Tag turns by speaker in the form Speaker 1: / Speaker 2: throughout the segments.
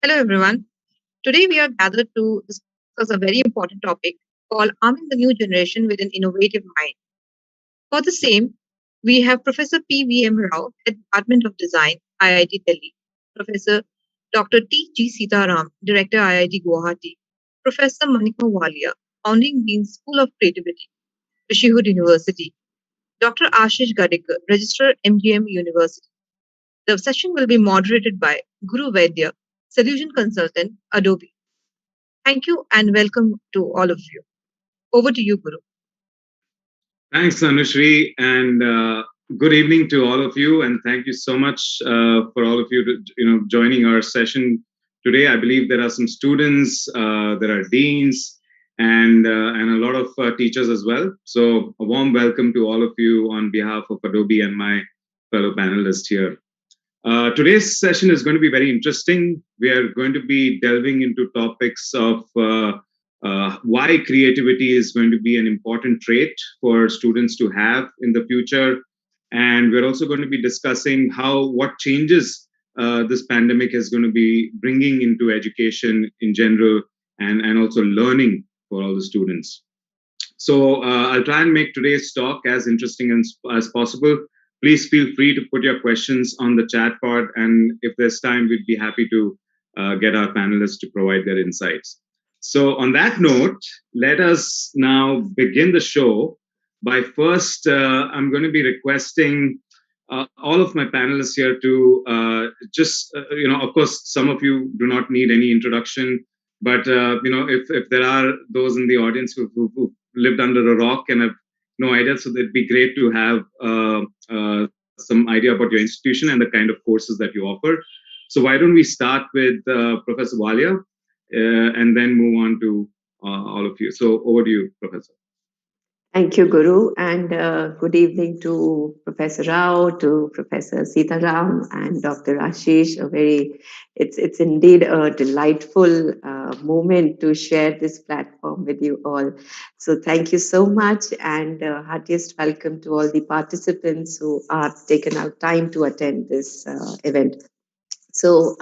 Speaker 1: Hello, everyone. Today we are gathered to discuss a very important topic called Arming the New Generation with an Innovative Mind. For the same, we have Professor P.V.M. Rao, Head Department of Design, IIT Delhi, Professor Dr. T.G. Sitaram, Director, IIT Guwahati, Professor Manika Walia, Founding Dean, School of Creativity, Rishihud University, Dr. Ashish Gadekar, Registrar, MGM University. The session will be moderated by Guru Vaidya, Solution Consultant, Adobe. Thank you and welcome to all of you. Over to you, Guru.
Speaker 2: Thanks, Anushri, and good evening to all of you. And thank you so much for all of you, joining our session today. I believe there are some students, there are deans, and a lot of teachers as well. So a warm welcome to all of you on behalf of Adobe and my fellow panelists here. Today's session is going to be very interesting. We are going to be delving into topics of why creativity is going to be an important trait for students to have in the future. And we're also going to be discussing what changes this pandemic is going to be bringing into education in general and also learning for all the students. So I'll try and make today's talk as interesting as possible. Please feel free to put your questions on the chat pod, and if there's time, we'd be happy to get our panelists to provide their insights. So on that note, let us now begin the show by first, I'm going to be requesting all of my panelists here to of course, some of you do not need any introduction, but, if there are those in the audience who lived under a rock and have no idea, so it'd be great to have some idea about your institution and the kind of courses that you offer. So why don't we start with Professor Walia and then move on to all of you. So over to you, Professor.
Speaker 3: Thank you, Guru, and good evening to Professor Rao, to Professor Sitaram, and Dr. Ashish. It's indeed a delightful moment to share this platform with you all. So thank you so much, and heartiest welcome to all the participants who have taken out time to attend this event. So,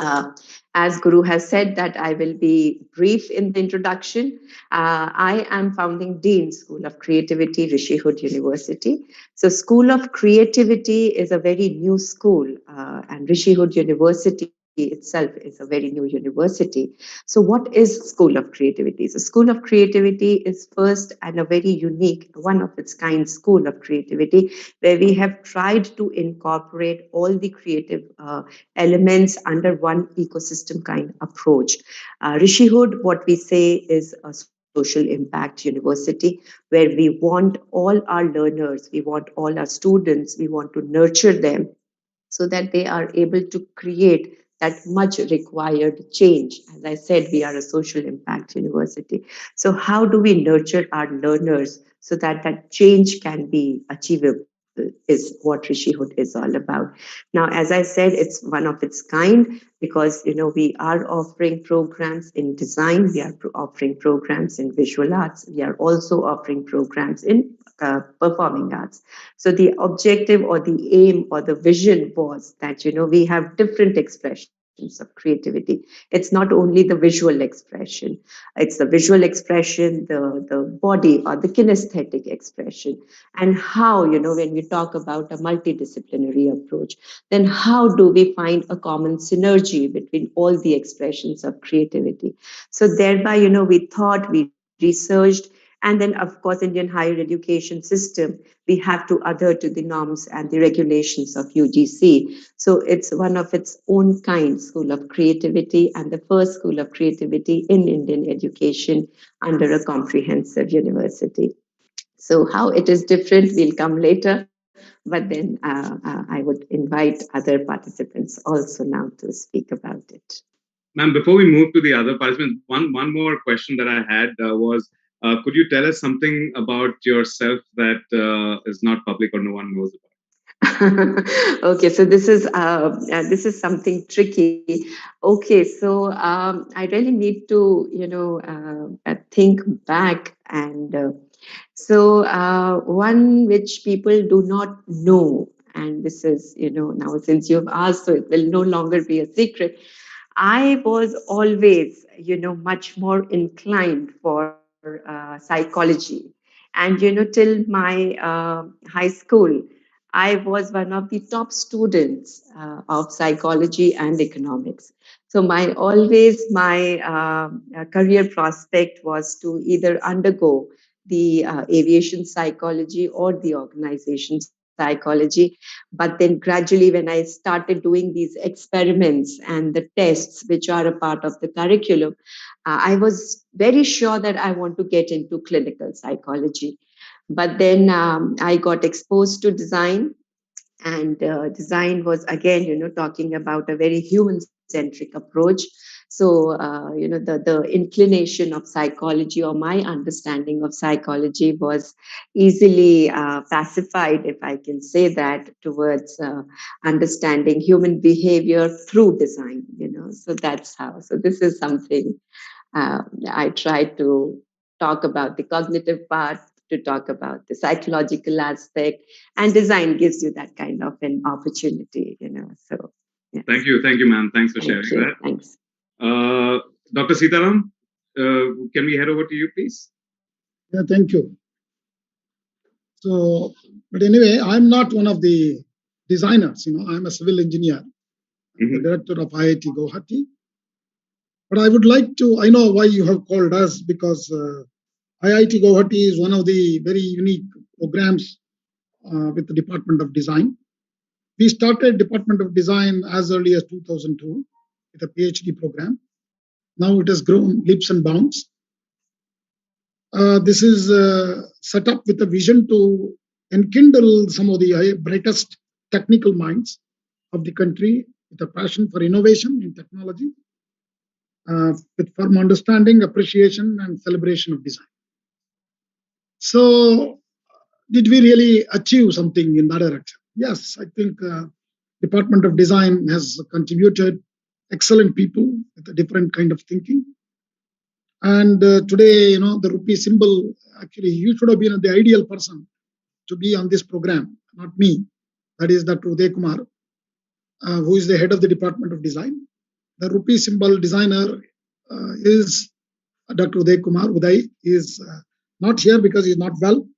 Speaker 3: as Guru has said, that I will be brief in the introduction. I am founding Dean, School of Creativity, Rishihud University. So, School of Creativity is a very new school, and Rishihud University itself is a very new university. So, what is School of Creativity? So, School of Creativity is first and a very unique, one of its kind school of creativity, where we have tried to incorporate all the creative elements under one ecosystem kind approach. Rishihud, what we say, is a social impact university where we want all our learners, we want all our students, we want to nurture them so that they are able to create that much required change. As I said, we are a social impact university. So how do we nurture our learners so that that change can be achievable? Is what Rishihud is all about. Now, as I said, it's one of its kind because we are offering programs in design, we are offering programs in visual arts, we are also offering programs in performing arts. So the objective or the aim or the vision was that we have different expressions of creativity. It's not only the visual expression, it's the visual expression, the body or the kinesthetic expression. And how, when we talk about a multidisciplinary approach, then how do we find a common synergy between all the expressions of creativity? So thereby, we thought, we researched, and then, of course, Indian higher education system, we have to adhere to the norms and the regulations of UGC. So it's one of its own kind school of creativity and the first school of creativity in Indian education under a comprehensive university. So how it is different, we'll come later. But then I would invite other participants also now to speak about it.
Speaker 2: Ma'am, before we move to the other participants, one more question that I had was, could you tell us something about yourself that is not public or no one knows about?
Speaker 3: Okay, so this is something tricky. Okay, so I really need to think back, and one which people do not know, and this is now since you've asked, so it will no longer be a secret. I was always, much more inclined for psychology. And, till my high school, I was one of the top students of psychology and economics. So my career prospect was to either undergo the aviation psychology or the organization psychology. But then gradually, when I started doing these experiments and the tests, which are a part of the curriculum, I was very sure that I want to get into clinical psychology. But then I got exposed to design, and design was again, talking about a very human centric approach. So the inclination of psychology, or my understanding of psychology, was easily pacified, if I can say that, towards understanding human behavior through design. So that's how. So this is something I try to talk about the cognitive part, to talk about the psychological aspect, and design gives you that kind of an opportunity. So, yes.
Speaker 2: Thank you, ma'am. Thanks for
Speaker 3: Thank
Speaker 2: sharing
Speaker 3: you.
Speaker 2: that.
Speaker 3: Thanks.
Speaker 2: Dr. Sitaram, can we head over to you, please?
Speaker 4: Yeah, thank you. So, but anyway, I'm not one of the designers. I'm a civil engineer, the director of IIT Guwahati. But I would like to, I know why you have called us, because IIT Guwahati is one of the very unique programs with the Department of Design. We started Department of Design as early as 2002 with a PhD program. Now it has grown leaps and bounds. This is set up with a vision to enkindle some of the brightest technical minds of the country with a passion for innovation in technology, with firm understanding, appreciation, and celebration of design. So, did we really achieve something in that direction? Yes, I think Department of Design has contributed excellent people with a different kind of thinking. And today, the rupee symbol, actually, you should have been the ideal person to be on this program, not me. That is Dr. Uday Kumar, who is the head of the Department of Design. The rupee symbol designer is Dr. Uday Kumar. Uday is not here because he's not well.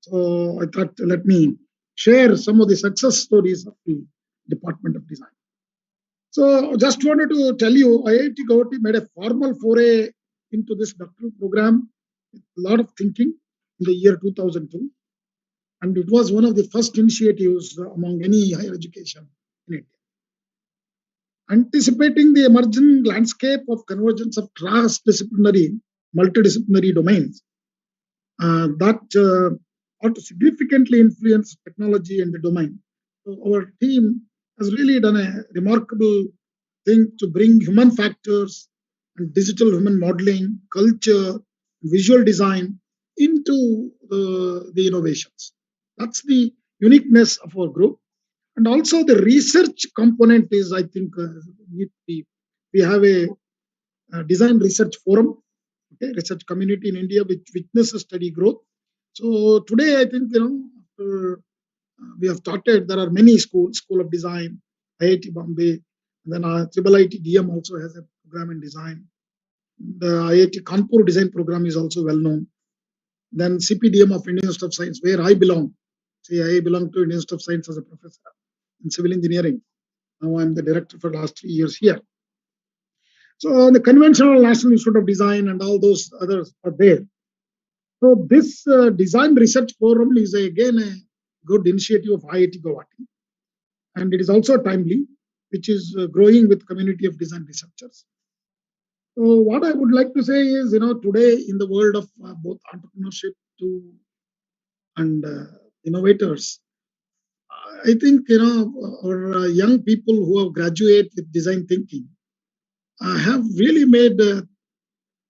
Speaker 4: So I thought, let me share some of the success stories of the Department of Design. So just wanted to tell you, IIT Guwahati made a formal foray into this doctoral program with a lot of thinking in the year 2002. And it was one of the first initiatives among any higher education in India. Anticipating the emerging landscape of convergence of transdisciplinary, multidisciplinary domains that ought to significantly influence technology and the domain. So our team has really done a remarkable thing to bring human factors and digital human modeling, culture, visual design into the innovations. That's the uniqueness of our group. And also the research component is, I think, we have a design research forum, okay, research community in India which witnesses steady growth. So today, I think, after we have started, there are many schools, School of Design, IIT Bombay, and then IIT DM also has a program in design. The IIT Kanpur design program is also well known. Then CPDM of Indian Institute of Science, where I belong. See, I belong to Indian Institute of Science as a professor in civil engineering. Now I'm the director for the last 3 years here. So the conventional National Institute of Design and all those others are there. So this design research forum is again a good initiative of IIT Guwahati, and it is also timely, which is growing with community of design researchers. So what I would like to say is, today in the world of both entrepreneurship and innovators, I think, our young people who have graduated with design thinking have really made a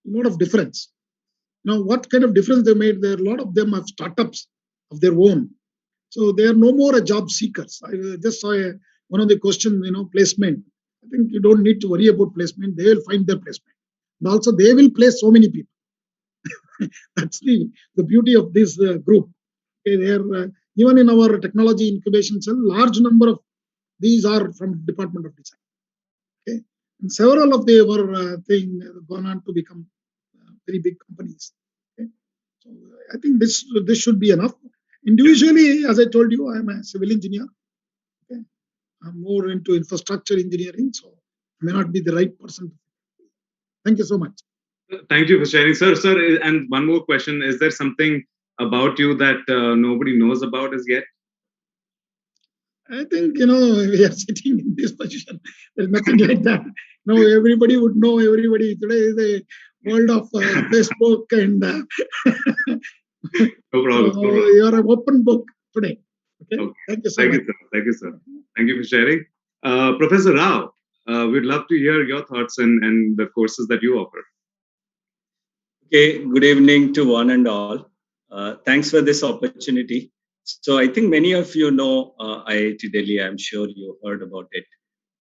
Speaker 4: lot of difference. Now, what kind of difference they made? There, a lot of them have startups of their own. So they are no more a job seekers. I just saw one of the questions, placement. I think you don't need to worry about placement. They will find their placement. And also, they will place so many people. That's the beauty of this group. Okay, they are, even in our technology incubation cell, large number of these are from Department of Design. Okay, And several of their thing gone on to become very big companies. Okay? So I think this should be enough. Individually, as I told you, I'm a civil engineer. Okay? I'm more into infrastructure engineering, so I may not be the right person. Thank you so much.
Speaker 2: Thank you for sharing, sir. Sir, and one more question: is there something about you that nobody knows about as yet?
Speaker 4: I think, we are sitting in this position. There's nothing like that. No, everybody would know everybody. Today is a world of Facebook and
Speaker 2: No problem.
Speaker 4: so you're an open book today. Okay?
Speaker 2: Okay.
Speaker 4: Thank you so
Speaker 2: Thank
Speaker 4: much.
Speaker 2: you, sir. Thank you, sir. Thank you for sharing. Professor Rao, we'd love to hear your thoughts and the courses that you offer.
Speaker 5: Okay, good evening to one and all. Thanks for this opportunity. So I think many of you know IIT Delhi. I'm sure you heard about it.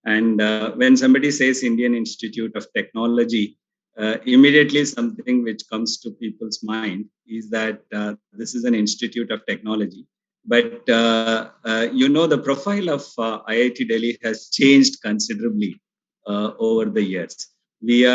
Speaker 5: And when somebody says Indian Institute of Technology, immediately something which comes to people's mind is that this is an institute of technology. But the profile of IIT Delhi has changed considerably over the years. We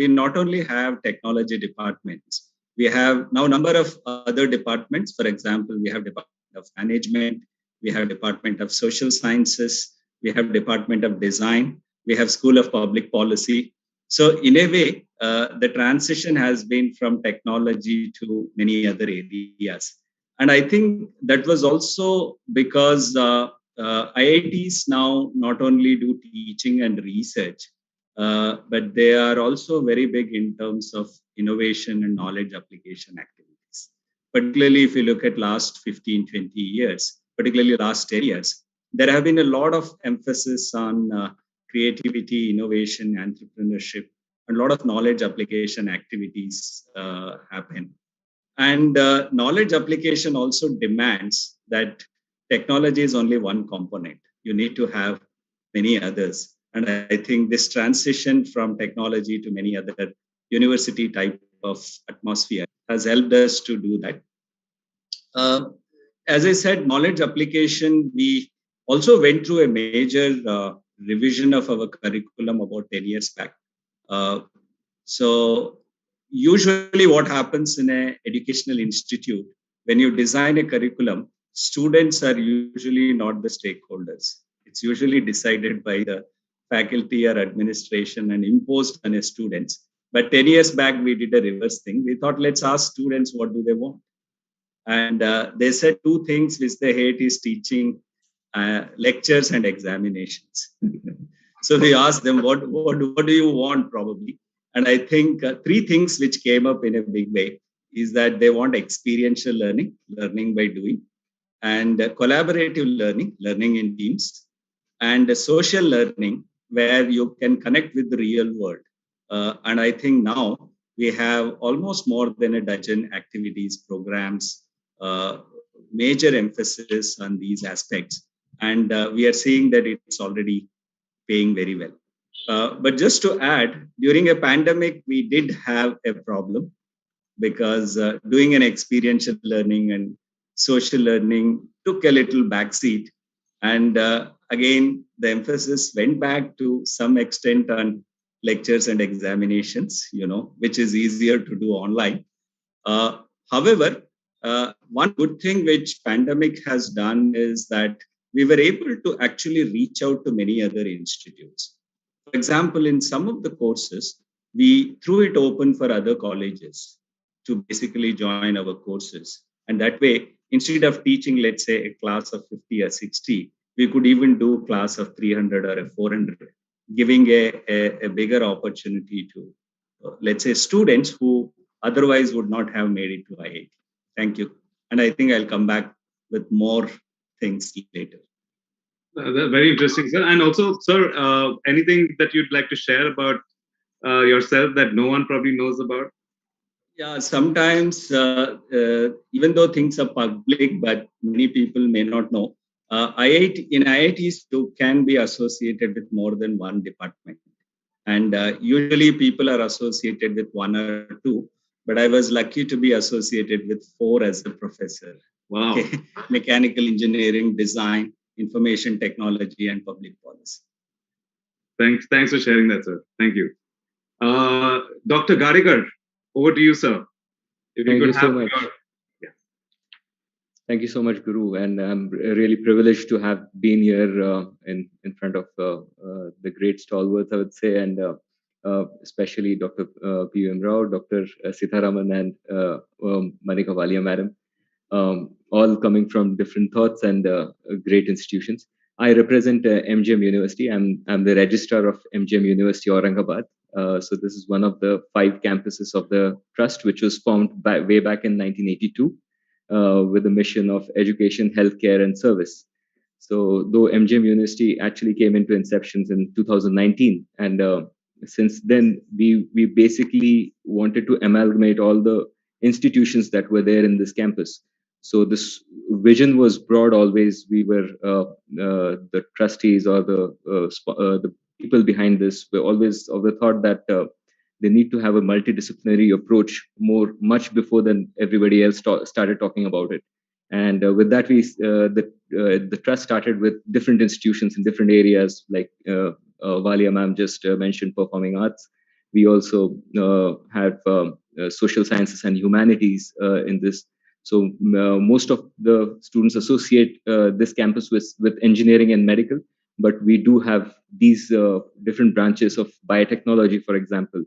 Speaker 5: not only have technology departments, we have now a number of other departments. For example, we have Department of Management, we have Department of Social Sciences, we have Department of Design, we have School of Public Policy. So in a way, the transition has been from technology to many other areas. And I think that was also because IITs now not only do teaching and research, but they are also very big in terms of innovation and knowledge application activities. Particularly if you look at last 15, 20 years, particularly last 10 years, there have been a lot of emphasis on creativity, innovation, entrepreneurship, and a lot of knowledge application activities happen. And knowledge application also demands that technology is only one component. You need to have many others. And I think this transition from technology to many other university type of atmosphere has helped us to do that. As I said, knowledge application, we also went through a major revision of our curriculum about 10 years back. So usually what happens in an educational institute, when you design a curriculum, students are usually not the stakeholders. It's usually decided by the faculty or administration and imposed on the students. But 10 years back, we did a reverse thing. We thought, let's ask students what do they want. And they said two things which they hate is teaching lectures and examinations. So we asked them, what do you want probably? And I think three things which came up in a big way is that they want experiential learning, learning by doing, and collaborative learning, learning in teams, and social learning where you can connect with the real world. And I think now we have almost more than a dozen activities, programs, major emphasis on these aspects. And we are seeing that it's already paying very well. But just to add, during a pandemic, we did have a problem because doing an experiential learning and social learning took a little backseat. And again, the emphasis went back to some extent on lectures and examinations, which is easier to do online. However, one good thing which pandemic has done is that we were able to actually reach out to many other institutes. For example, in some of the courses, we threw it open for other colleges to basically join our courses. And that way, instead of teaching, let's say, a class of 50 or 60, we could even do a class of 300 or a 400, giving a bigger opportunity to, let's say, students who otherwise would not have made it to IIT. Thank you. And I think I'll come back with more things later.
Speaker 2: Very interesting, sir. And also, sir, anything that you'd like to share about yourself that no one probably knows about?
Speaker 5: Yeah, sometimes, even though things are public, but many people may not know, IITs too can be associated with more than one department. And usually people are associated with one or two, but I was lucky to be associated with 4 as a professor.
Speaker 2: Wow.
Speaker 5: Okay. Mechanical engineering, design, information technology, and public policy.
Speaker 2: Thanks for sharing that, sir. Thank you. Dr. Garikar, over to you, sir. If you
Speaker 6: Thank you
Speaker 2: could
Speaker 6: so
Speaker 2: have
Speaker 6: much.
Speaker 2: yeah.
Speaker 6: Thank you so much, Guru. And I'm really privileged to have been here in front of the great stalwarts, I would say, and especially Dr. P.M. Rao, Dr. Sitharaman, and Manika Walia, madam, all coming from different thoughts and great institutions. I represent MGM University. I'm the registrar of MGM University Aurangabad. So this is one of the 5 campuses of the trust, which was formed way back in 1982 with a mission of education, healthcare, and service. So though MGM University actually came into inceptions in 2019, and since then we basically wanted to amalgamate all the institutions that were there in this campus. So this vision was broad always. We were the trustees or the people behind this were always of the thought that they need to have a multidisciplinary approach much before than everybody else started talking about it. And with that, the trust started with different institutions in different areas, like Valia ma'am just mentioned performing arts. We also have social sciences and humanities in this. So most of the students associate this campus with engineering and medical, but we do have these different branches of biotechnology, for example.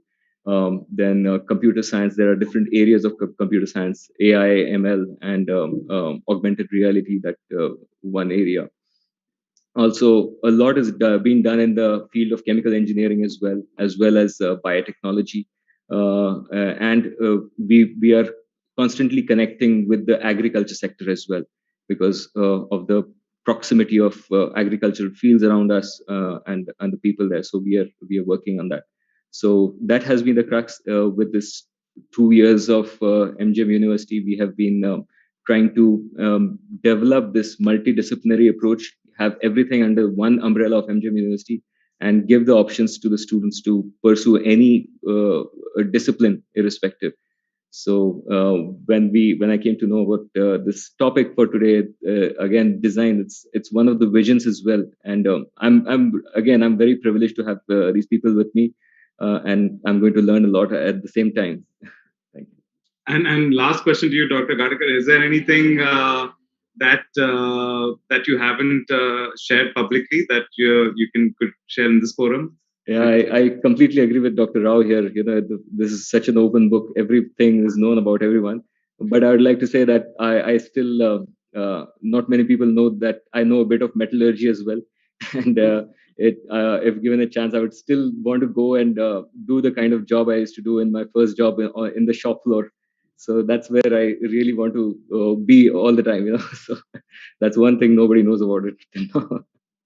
Speaker 6: Then computer science, there are different areas of computer science, AI, ML, and augmented reality, that one area. Also, a lot is being done in the field of chemical engineering as well as biotechnology. And we are constantly connecting with the agriculture sector as well, because of the proximity of agricultural fields around us and the people there. So we are working on that. So that has been the crux with this 2 years of MGM University. We have been trying to develop this multidisciplinary approach, have everything under one umbrella of MGM University, and give the options to the students to pursue any discipline irrespective. So when I came to know about this topic for today, again, design, it's one of the visions as well. And I'm very privileged to have these people with me, and I'm going to learn a lot at the same time. Thank you.
Speaker 2: And last question to you, Dr. Gadikar. Is there anything that you haven't shared publicly that you could share in this forum?
Speaker 6: Yeah, I completely agree with Dr. Rao here. This is such an open book. Everything is known about everyone. But I would like to say that I still, not many people know that I know a bit of metallurgy as well. And if given a chance, I would still want to go and do the kind of job I used to do in my first job in the shop floor. So that's where I really want to be all the time. So that's one thing nobody knows about it.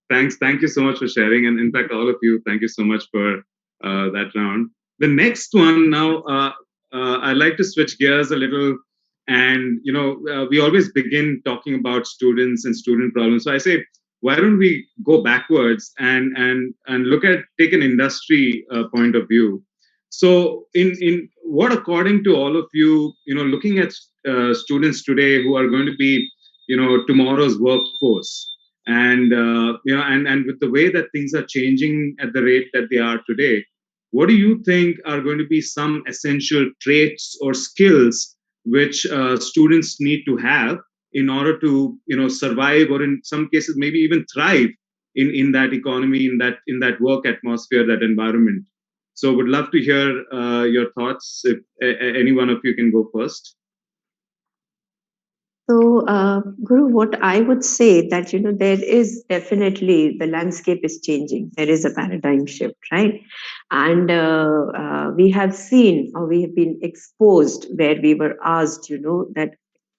Speaker 2: Thank you so much for sharing, and in fact, all of you, thank you so much for that round. The next one now, I'd like to switch gears a little, and we always begin talking about students and student problems. So I say, why don't we go backwards and take an industry point of view? So, in what, according to all of you, looking at students today who are going to be, tomorrow's workforce, and and with the way that things are changing at the rate that they are today, what do you think are going to be some essential traits or skills which students need to have in order to survive, or in some cases maybe even thrive in that economy, in that work atmosphere, that environment? So would love to hear your thoughts. If any one of you can go first.
Speaker 3: So, Guru, what I would say that there is definitely the landscape is changing. There is a paradigm shift, right? And we have seen, or we have been exposed, where we were asked, that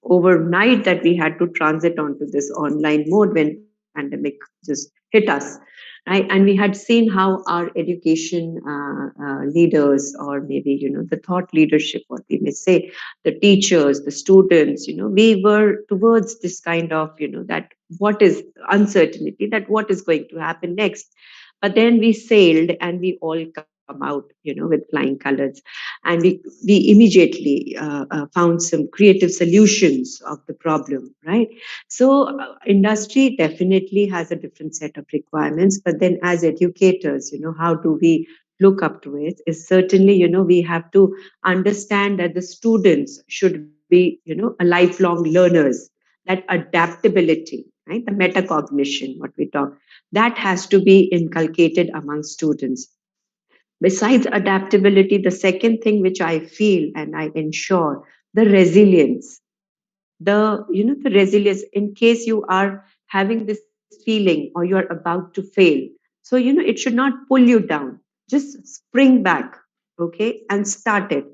Speaker 3: overnight that we had to transit onto this online mode when pandemic just hit us, right? And we had seen how our education leaders, or maybe the thought leadership, what we may say, the teachers, the students, we were towards this kind of, that what is uncertainty, that what is going to happen next. But then we sailed and we all come out, with flying colors. And we immediately found some creative solutions of the problem, right? So industry definitely has a different set of requirements, but then as educators, how do we look up to it is certainly, we have to understand that the students should be, a lifelong learners, that adaptability, right? The metacognition, what we talk, that has to be inculcated among students. Besides adaptability, the second thing which I feel and I ensure, the resilience, the resilience in case you are having this feeling or you are about to fail. So it should not pull you down, just spring back, okay, and start it.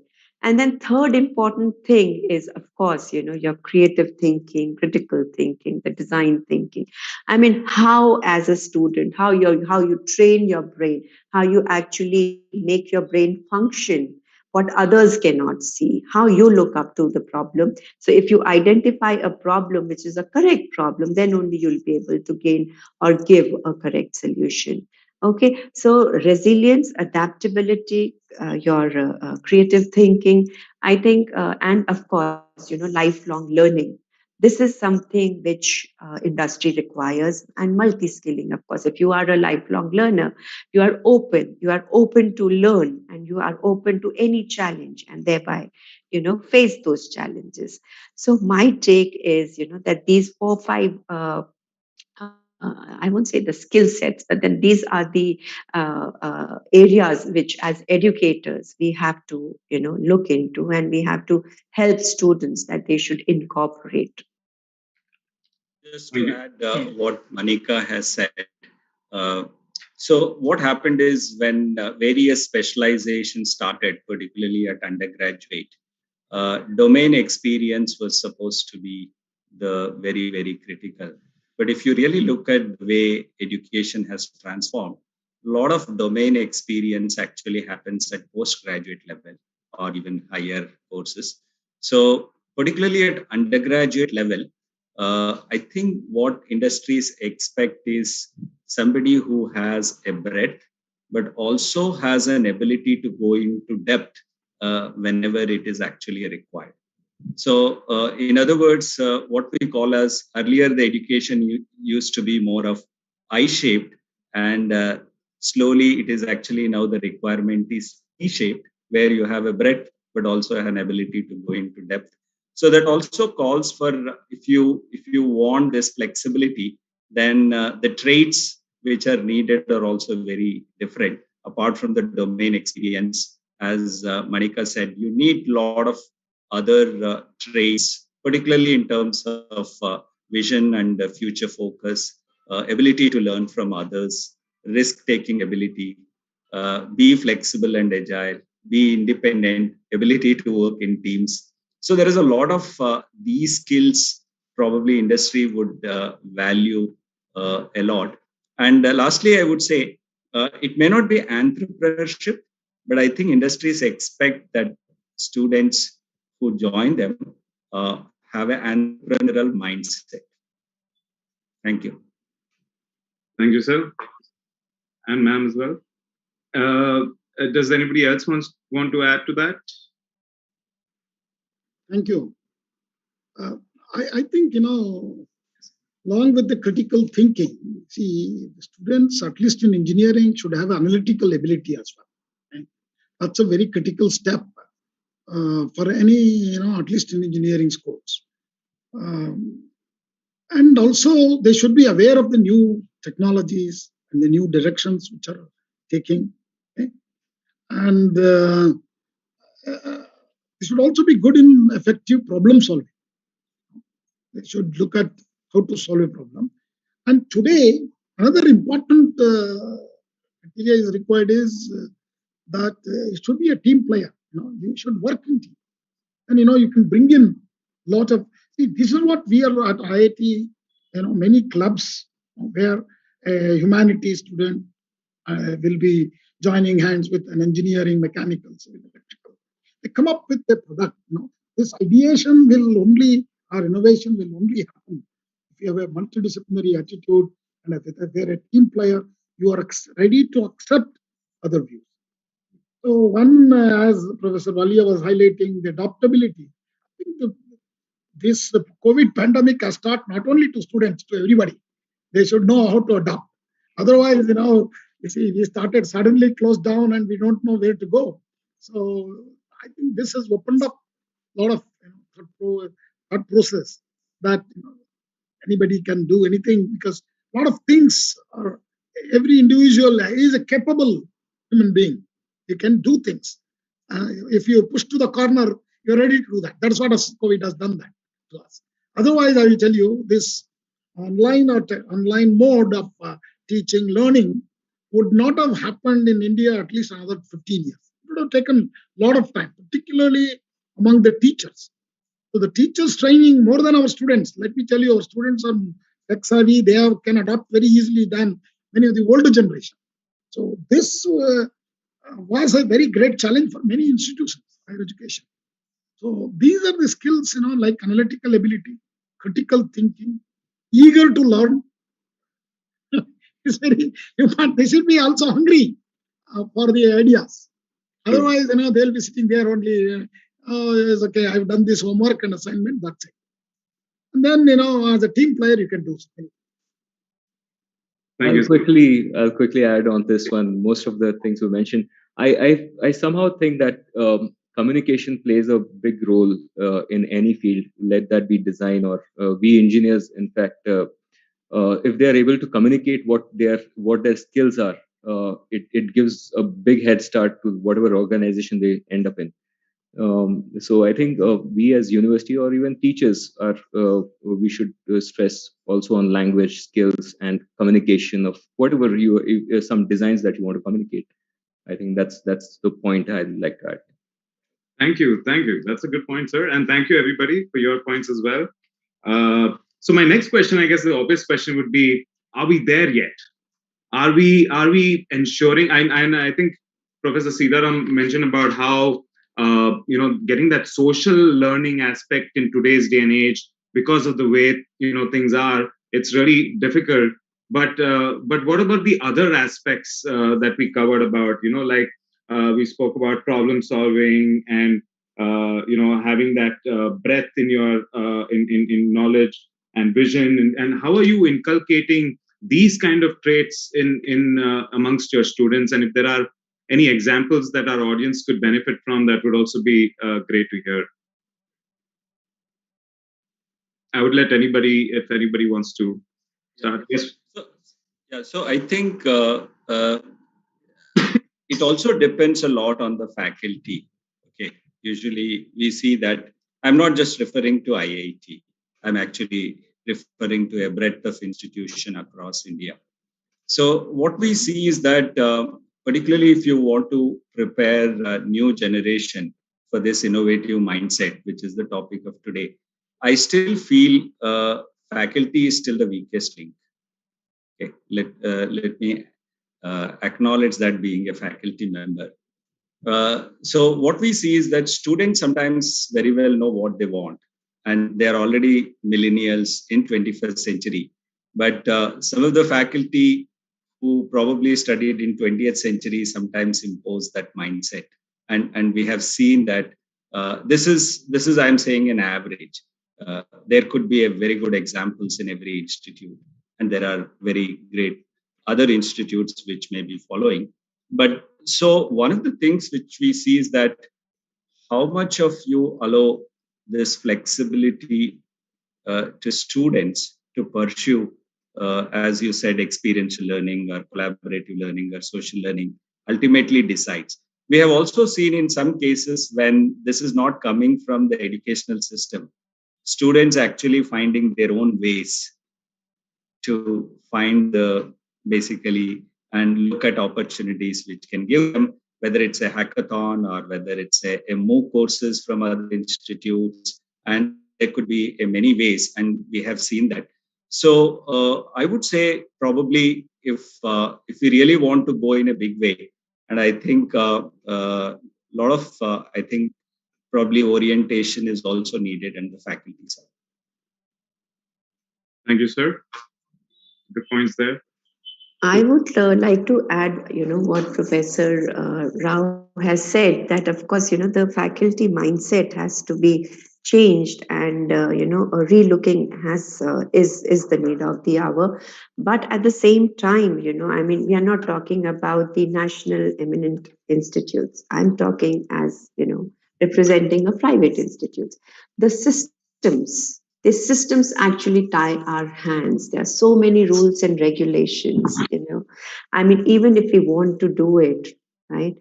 Speaker 3: And then third important thing is, of course, your creative thinking, critical thinking, the design thinking. I mean, how as a student, how you train your brain, how you actually make your brain function, what others cannot see, how you look up to the problem. So if you identify a problem which is a correct problem, then only you'll be able to gain or give a correct solution. Okay, so resilience, adaptability, your creative thinking, I think, and of course, lifelong learning. This is something which industry requires, and multi-skilling, of course. If you are a lifelong learner, you are open to learn, and you are open to any challenge, and thereby face those challenges. So my take is that these 4 5 I won't say the skill sets, but then these are the areas which, as educators, we have to look into, and we have to help students that they should incorporate.
Speaker 5: Just to add what Manika has said, uh, so what happened is when various specializations started, particularly at undergraduate, domain experience was supposed to be the very, very critical. But if you really look at the way education has transformed, a lot of domain experience actually happens at postgraduate level or even higher courses. So, particularly at undergraduate level, I think what industries expect is somebody who has a breadth, but also has an ability to go into depth whenever it is actually required. So, in other words, what we call as earlier, the education used to be more of I-shaped, and slowly it is actually now the requirement is T-shaped, where you have a breadth but also an ability to go into depth. So that also calls for, if you want this flexibility, then the traits which are needed are also very different. Apart from the domain experience, as Manika said, you need a lot of other traits, particularly in terms of vision and future focus, ability to learn from others, risk taking ability, be flexible and agile, be independent, ability to work in teams. So there is a lot of these skills probably industry would value a lot. And lastly, I would say it may not be entrepreneurship, but I think industries expect that students who join them uh, have an entrepreneurial mindset. Thank you.
Speaker 2: Thank you, sir, and ma'am as well. Does anybody else want to add to that?
Speaker 4: Thank you. I think, along with the critical thinking, see, the students, at least in engineering, should have analytical ability as well. Right? That's a very critical step for any, at least in engineering schools. And also, they should be aware of the new technologies and the new directions which are taking. Okay? And they should also be good in effective problem solving. They should look at how to solve a problem. And today, another important criteria is required is that it should be a team player. You should work in team, and you can bring in a lot of. See, this is what we are at IIT. Many clubs where a humanities student will be joining hands with an engineering, mechanical, civil, electrical. They come up with a product. This ideation will only, or innovation will only happen if you have a multidisciplinary attitude, and if you're a team player, you are ready to accept other views. So one, as Professor Walia was highlighting, the adaptability. I think this COVID pandemic has taught not only to students, to everybody. They should know how to adapt. Otherwise, you see, we started suddenly closed down and we don't know where to go. So I think this has opened up a lot of thought process that anybody can do anything, because a lot of things are, every individual is a capable human being. He can do things. If you push to the corner, you're ready to do that. That's what COVID has done that to us. Otherwise, I will tell you, this online mode of teaching, learning would not have happened in India at least another 15 years. It would have taken a lot of time, particularly among the teachers. So the teachers training more than our students. Let me tell you, our students are tech savvy. They can adapt very easily than many of the older generation. So this was a very great challenge for many institutions, higher education. So these are the skills, like analytical ability, critical thinking, eager to learn. It's very important. They should be also hungry for the ideas. Otherwise, they'll be sitting there only. Oh, it's okay. I've done this homework and assignment. That's it. And then, as a team player, you can do something.
Speaker 6: I'll quickly add on this one. Most of the things you mentioned, I somehow think that communication plays a big role in any field, let that be design or we engineers. In fact, if they are able to communicate what their skills are, it gives a big head start to whatever organization they end up in. So I think we as university or even teachers we should stress also on language skills and communication of whatever some designs that you want to communicate. I think that's the point I'd like to add.
Speaker 2: Thank you. That's a good point, sir, and thank you everybody for your points as well. So my next question, I guess the obvious question would be: are we there yet? Are we ensuring? And I think Professor Sitaram mentioned about how getting that social learning aspect in today's day and age, because of the way things are, it's really difficult. But what about the other aspects that we covered about? Like we spoke about problem solving and having that breadth in your in knowledge and vision, and how are you inculcating these kind of traits in amongst your students? And if there are any examples that our audience could benefit from, that would also be great to hear. I would let anybody, if anybody wants to start. Yes.
Speaker 5: So I think it also depends a lot on the faculty. Okay, usually we see that I'm not just referring to IIT. I'm actually referring to a breadth of institution across India. So what we see is that, particularly if you want to prepare a new generation for this innovative mindset, which is the topic of today, I still feel faculty is still the weakest link. Okay, let me acknowledge that being a faculty member. So what we see is that students sometimes very well know what they want, and they are already millennials in 21st century. But some of the faculty who probably studied in 20th century sometimes impose that mindset, and we have seen that this is I'm saying an average. There could be a very good examples in every institute, and there are very great other institutes which may be following. But so one of the things which we see is that how much of you allow this flexibility to students to pursue, as you said, experiential learning or collaborative learning or social learning ultimately decides. We have also seen in some cases when this is not coming from the educational system, students actually finding their own ways to find the basically and look at opportunities which can give them, whether it's a hackathon or whether it's a MOOC courses from other institutes, and there could be a many ways, and we have seen that. So I would say probably if we really want to go in a big way, and I think lot of I think probably orientation is also needed in the faculty side.
Speaker 2: Thank you, sir. Good points there.
Speaker 3: I would like to add, what Professor Rao has said that, of course, the faculty mindset has to be changed, and a relooking is the need of the hour. But at the same time, I mean, we are not talking about the national eminent institutes. I'm talking as representing a private institute. The systems. The systems actually tie our hands. There are so many rules and regulations. I mean, even if we want to do it, right?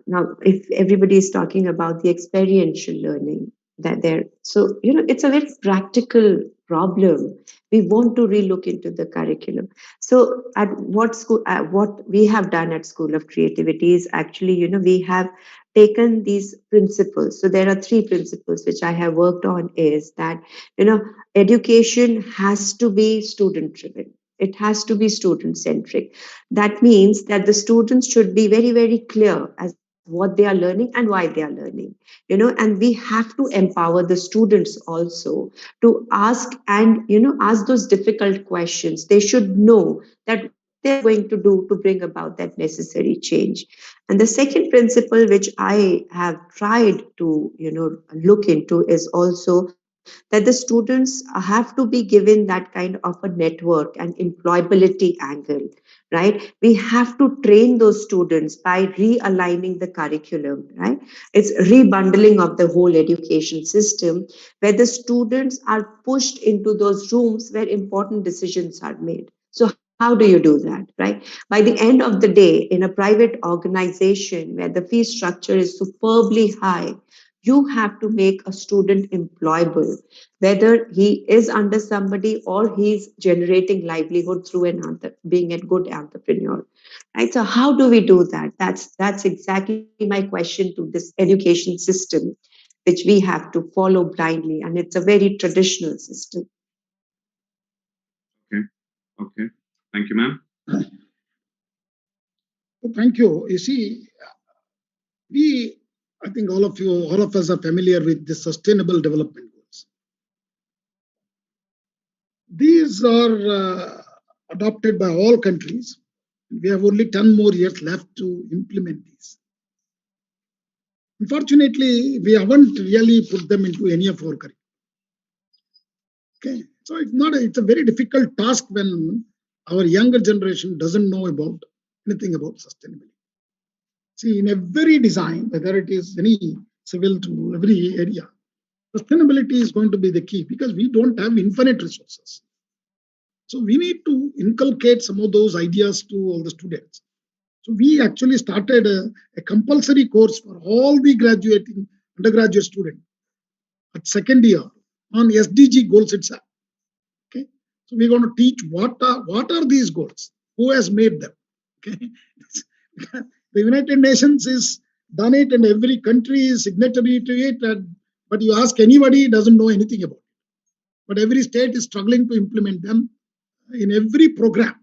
Speaker 3: Now, if everybody is talking about the experiential learning, that there, so it's a very practical problem. We want to relook into the curriculum. So, at what we have done at School of Creativity is actually, we have taken these principles. So there are three principles which I have worked on. Is that education has to be student driven. It has to be student centric. That means that the students should be very, very clear as what they are learning and why they are learning. And we have to empower the students also to ask, and ask those difficult questions. They should know that what they are going to do to bring about that necessary change. And the second principle which I have tried to look into is also that the students have to be given that kind of a network and employability angle, right? We have to train those students by realigning the curriculum, right? It's rebundling of the whole education system, where the students are pushed into those rooms where important decisions are made. So how do you do that, right? By the end of the day, in a private organization where the fee structure is superbly high, you have to make a student employable, whether he is under somebody or he's generating livelihood through being a good entrepreneur, right? So how do we do that? That's exactly my question to this education system, which we have to follow blindly, and it's a very traditional system.
Speaker 2: Okay. Okay. Thank you, ma'am.
Speaker 4: Thank you. You see, I think all of us are familiar with the Sustainable Development Goals. These are adopted by all countries. We have only 10 more years left to implement these. Unfortunately, we haven't really put them into any of our curriculum. Okay, so it's a very difficult task when our younger generation doesn't know about anything about sustainability. See, in every design, whether it is any civil to every area, sustainability is going to be the key because we don't have infinite resources. So we need to inculcate some of those ideas to all the students. So we actually started a compulsory course for all the graduating undergraduate students at second year on SDG goals itself. Okay, so we're going to teach what are these goals, who has made them. Okay, the United Nations is done it, and every country is signatory to it. But you ask anybody, doesn't know anything about it. But every state is struggling to implement them in every program.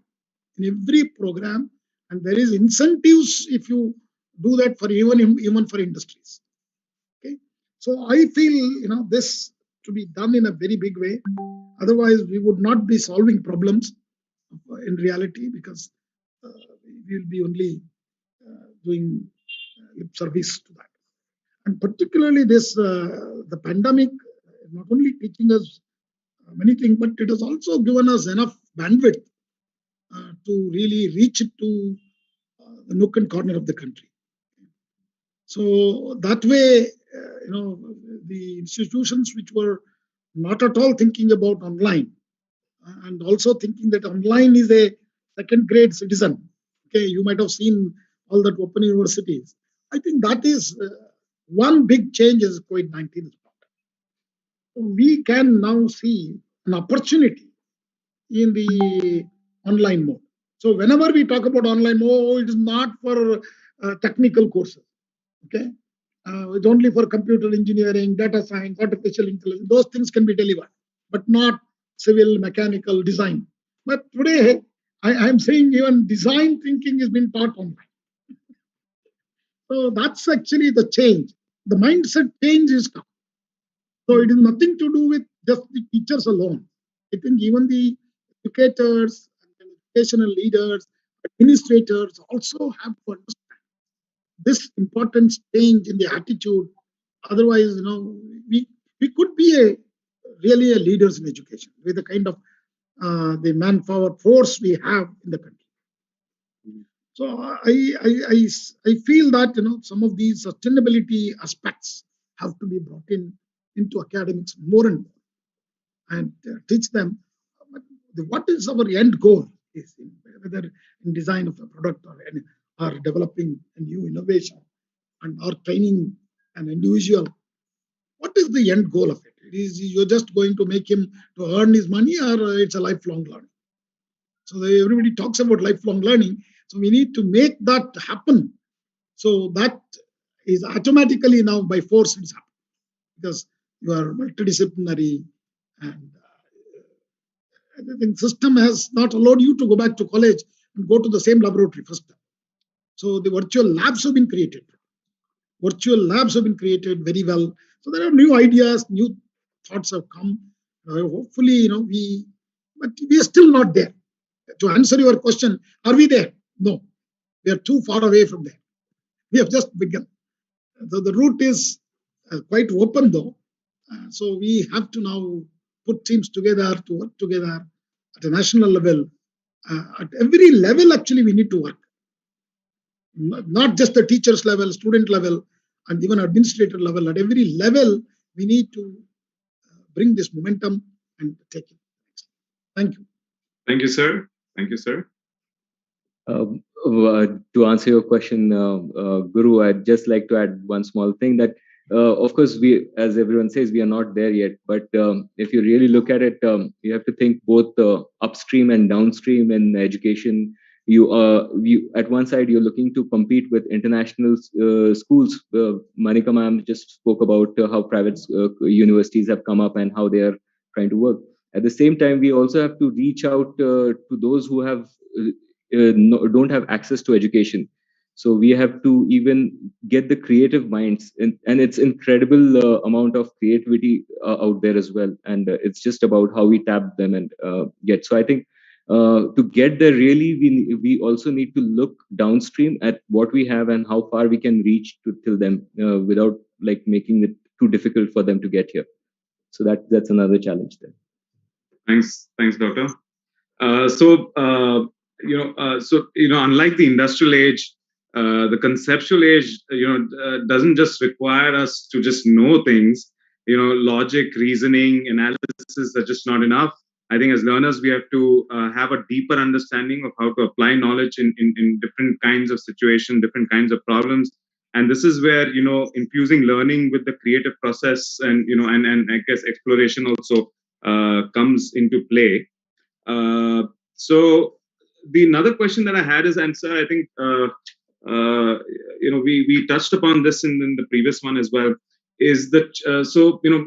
Speaker 4: And there is incentives if you do that for even for industries. Okay, so I feel this to be done in a very big way. Otherwise, we would not be solving problems in reality, because we will be only doing lip service to that. And particularly the pandemic, not only teaching us many things, but it has also given us enough bandwidth to really reach to the nook and corner of the country. So that way, the institutions which were not at all thinking about online, and also thinking that online is a second grade citizen. Okay, you might have seen all that open universities. I think that is one big change is COVID-19 is brought. We can now see an opportunity in the online mode. So whenever we talk about online mode, it is not for technical courses. Okay, it's only for computer engineering, data science, artificial intelligence. Those things can be delivered, but not civil, mechanical, design. But today, I am saying even design thinking is being taught online. So that's actually the change. The mindset change is come. So it is nothing to do with just the teachers alone. I think even the educators and educational leaders, administrators also have to understand this important change in the attitude. Otherwise, we could be really a leaders in education with the kind of the manpower force we have in the country. So I feel that some of these sustainability aspects have to be brought into academics more and more, and teach them what is our end goal is, whether in design of a product or developing a new innovation, and or training an individual. What is the end goal of it? It is you're just going to make him to earn his money, or it's a lifelong learning. So everybody talks about lifelong learning. So we need to make that happen. So that is automatically now by force it's happening, because you are multidisciplinary, and the system has not allowed you to go back to college and go to the same laboratory first time. So the virtual labs have been created. Virtual labs have been created very well. So there are new ideas, new thoughts have come. Hopefully, but we are still not there. To answer your question, are we there? No, we are too far away from there. We have just begun. So the route is quite open though. So we have to now put teams together to work together at a national level. At every level, actually, we need to work. Not just the teachers level, student level, and even administrator level. At every level, we need to bring this momentum and take it. Thank you.
Speaker 2: Thank you, sir. Thank you, sir.
Speaker 6: To answer your question, Guru, I'd just like to add one small thing that, of course, we, as everyone says, we are not there yet. But if you really look at it, you have to think both upstream and downstream in education. You at one side you're looking to compete with international schools. Manika ma'am just spoke about how private universities have come up and how they are trying to work. At the same time, we also have to reach out to those who have don't have access to education. So we have to even get the creative minds, and it's incredible amount of creativity out there as well. And it's just about how we tap them and get. So I think to get there, really, we also need to look downstream at what we have and how far we can reach till them without like making it too difficult for them to get here. So that's another challenge there.
Speaker 2: Thanks, doctor. Unlike the industrial age, the conceptual age, doesn't just require us to just know things. Logic, reasoning, analysis are just not enough. I think as learners, we have to have a deeper understanding of how to apply knowledge in different kinds of situations, different kinds of problems. And this is where, infusing learning with the creative process and I guess exploration also comes into play. So the another question that I had is, and sir, I think we touched upon this in the previous one as well. Is that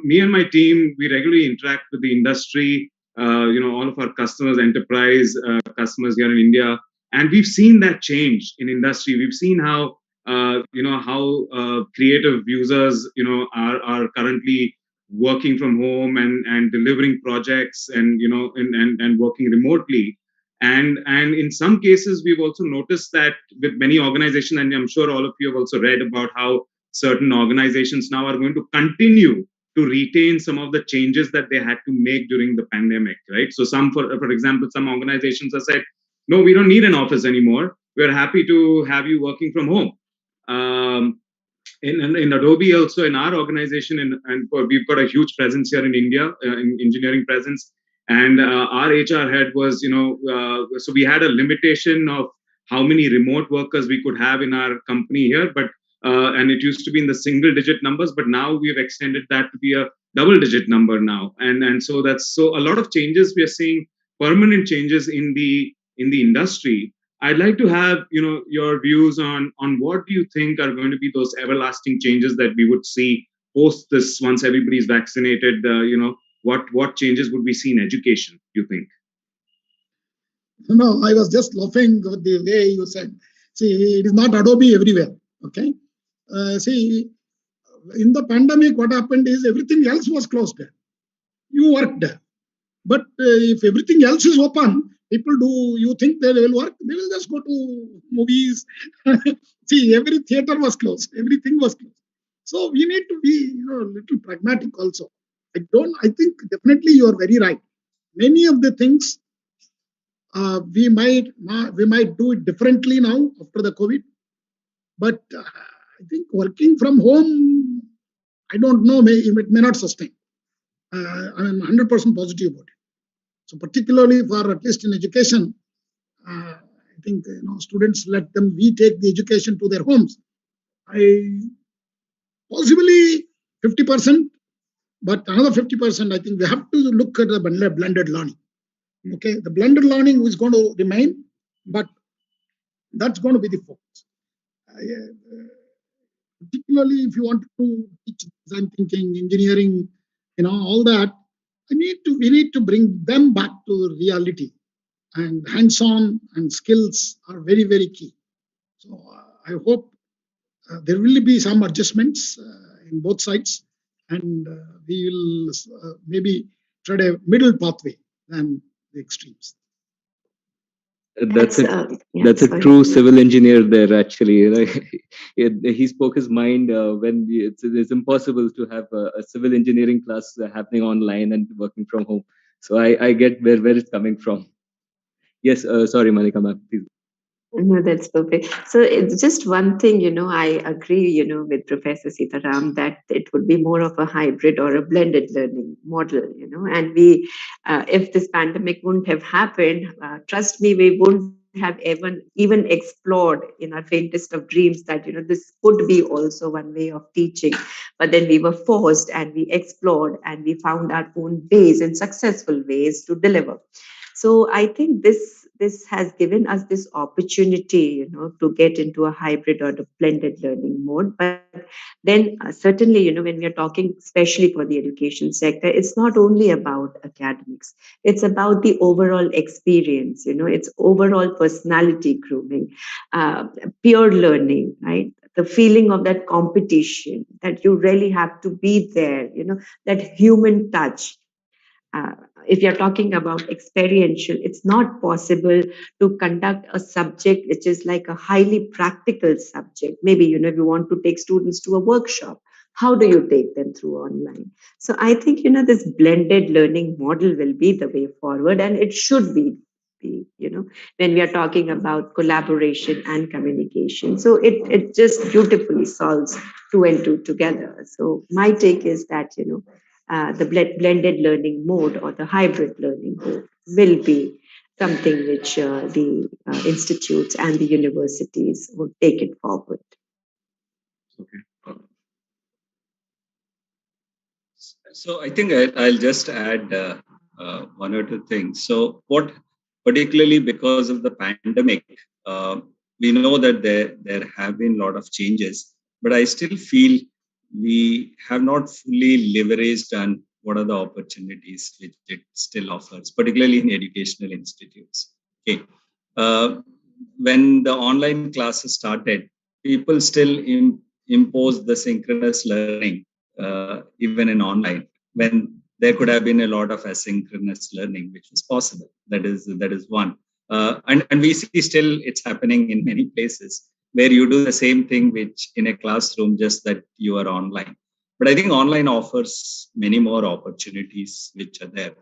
Speaker 2: me and my team, we regularly interact with the industry, all of our customers, enterprise customers here in India, and we've seen that change in industry. We've seen how how creative users are currently working from home and delivering projects and and working remotely, and in some cases we've also noticed that with many organizations, and I'm sure all of you have also read about how certain organizations now are going to continue to retain some of the changes that they had to make during the pandemic, right? So some, for example, some organizations have said, no, we don't need an office anymore, we're happy to have you working from home. In Adobe also, in our organization, and we've got a huge presence here in India, in engineering presence, and our HR head was, so we had a limitation of how many remote workers we could have in our company here, but and it used to be in the single digit numbers, but now we've extended that to be a double digit number now, and so that's so a lot of changes we are seeing, permanent changes in the industry. I'd like to have your views on what do you think are going to be those everlasting changes that we would see post this, once everybody's vaccinated. What changes would we see in education, you think?
Speaker 4: No, I was just laughing with the way you said. See, it is not Adobe everywhere. Okay. See, in the pandemic, what happened is everything else was closed. You worked. But if everything else is open, people do, you think they will work? They will just go to movies, See, every theater was closed, everything was closed. So we need to be, a little pragmatic also. I think definitely you are very right. Many of the things we might do it differently now after the COVID, but I think working from home, I don't know, it may not sustain. I'm 100% positive about it. So particularly for at least in education, I think students we take the education to their homes. I possibly 50%, but another 50%, I think we have to look at the blended learning. Okay, the blended learning is going to remain, but that's going to be the focus. Particularly if you want to teach design thinking, engineering, all that, we need to bring them back to reality, and hands-on and skills are very, very key. So I hope there will be some adjustments in both sides, and we will maybe tread a middle pathway than the extremes.
Speaker 6: That's a true civil engineer there, actually. He spoke his mind when it's impossible to have a civil engineering class happening online and working from home. So I get where it's coming from. Yes, sorry, Malika, ma'am, please.
Speaker 3: No, that's perfect. So it's just one thing, I agree, with Professor Sitaram that it would be more of a hybrid or a blended learning model, and if this pandemic wouldn't have happened, trust me, we wouldn't have even explored in our faintest of dreams that, this could be also one way of teaching. But then we were forced and we explored and we found our own ways and successful ways to deliver. So I think this has given us this opportunity, to get into a hybrid or a blended learning mode. But then certainly, when we are talking especially for the education sector, it's not only about academics. It's about the overall experience, it's overall personality grooming, peer learning, right? The feeling of that competition, that you really have to be there, that human touch. uh, if you're talking about experiential, it's not possible to conduct a subject which is like a highly practical subject. Maybe, if you want to take students to a workshop, how do you take them through online? So I think, this blended learning model will be the way forward, and it should be, when we are talking about collaboration and communication. So it just beautifully solves two and two together. So my take is that, the blended learning mode or the hybrid learning mode will be something which the institutes and the universities would take it forward.
Speaker 2: Okay.
Speaker 5: So I think I'll just add one or two things. So what, particularly because of the pandemic, we know that there have been a lot of changes, but I still feel we have not fully leveraged on what are the opportunities which it still offers, particularly in educational institutes. Okay. When the online classes started, people still imposed the synchronous learning, even in online, when there could have been a lot of asynchronous learning, which was possible. That is one. And we see still it's happening in many places where you do the same thing which in a classroom, just that you are online. But I think online offers many more opportunities which are there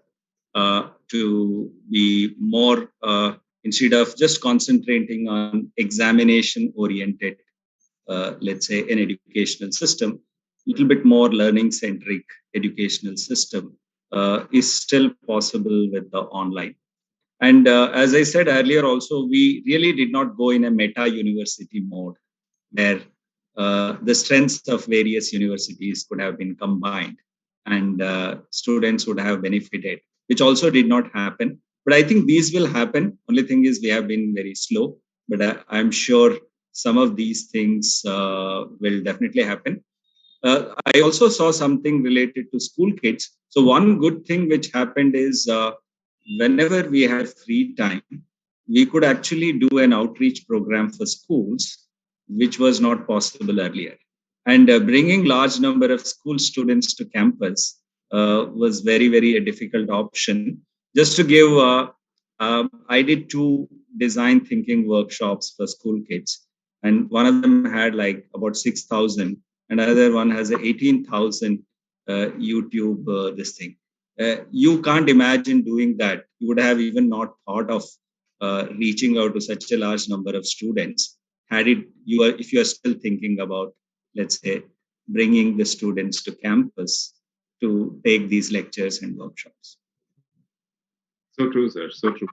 Speaker 5: to be more, instead of just concentrating on examination oriented, let's say, an educational system, little bit more learning centric educational system is still possible with the online. And as I said earlier, also, we really did not go in a meta university mode where the strengths of various universities could have been combined and students would have benefited, which also did not happen. But I think these will happen. Only thing is we have been very slow, but I'm sure some of these things will definitely happen. I also saw something related to school kids. So one good thing which happened is whenever we had free time, we could actually do an outreach program for schools, which was not possible earlier. And bringing large number of school students to campus was very, very a difficult option. Just to give, I did 2 design thinking workshops for school kids. and one of them had like about 6,000, and another one has a 18,000 YouTube this thing. You can't imagine doing that. You would have even not thought of reaching out to such a large number of students had it you are if you are still thinking about, let's say, bringing the students to campus to take these lectures and workshops.
Speaker 2: So true, sir. So true.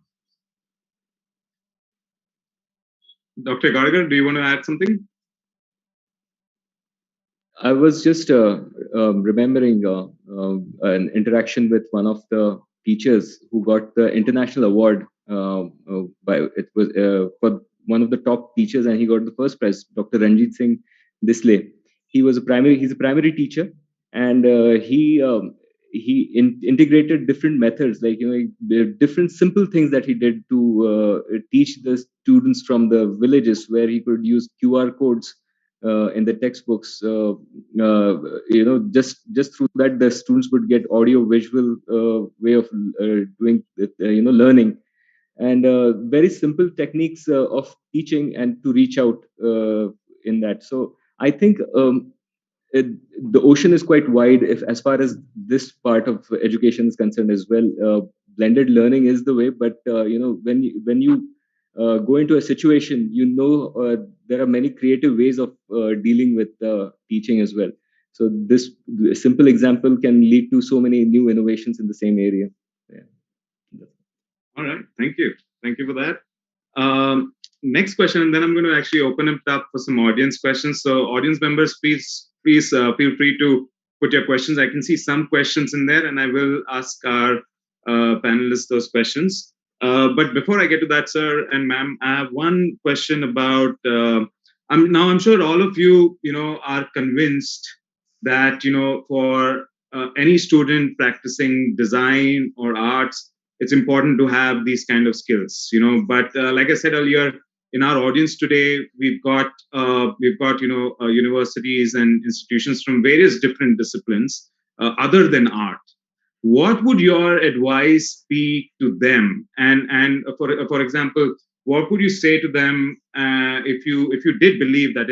Speaker 2: Dr. Gargar, do you want to add something?
Speaker 6: I was just remembering an interaction with one of the teachers who got the international award. By it was for one of the top teachers, and he got the first prize. Dr. Ranjit Singh Disley. He's a primary teacher, and he integrated different methods, like the different simple things that he did to teach the students from the villages, where he could use QR codes in the textbooks. Just through that, the students would get audio visual way of doing learning, and very simple techniques of teaching and to reach out in that. So I think the ocean is quite wide if, as far as this part of education is concerned as well. Blended learning is the way, but when you go into a situation, there are many creative ways of dealing with teaching as well. So this simple example can lead to so many new innovations in the same area. Yeah.
Speaker 2: All right. Thank you. Thank you for that. Next question, and then I'm going to actually open it up for some audience questions. So audience members, please feel free to put your questions. I can see some questions in there, and I will ask our panelists those questions. But before I get to that, sir and ma'am, I have one question about. I'm sure all of you, are convinced that for any student practicing design or arts, it's important to have these kind of skills. But like I said earlier, in our audience today, we've got universities and institutions from various different disciplines other than art. What would your advice be to them? And for example, what would you say to them if you did believe that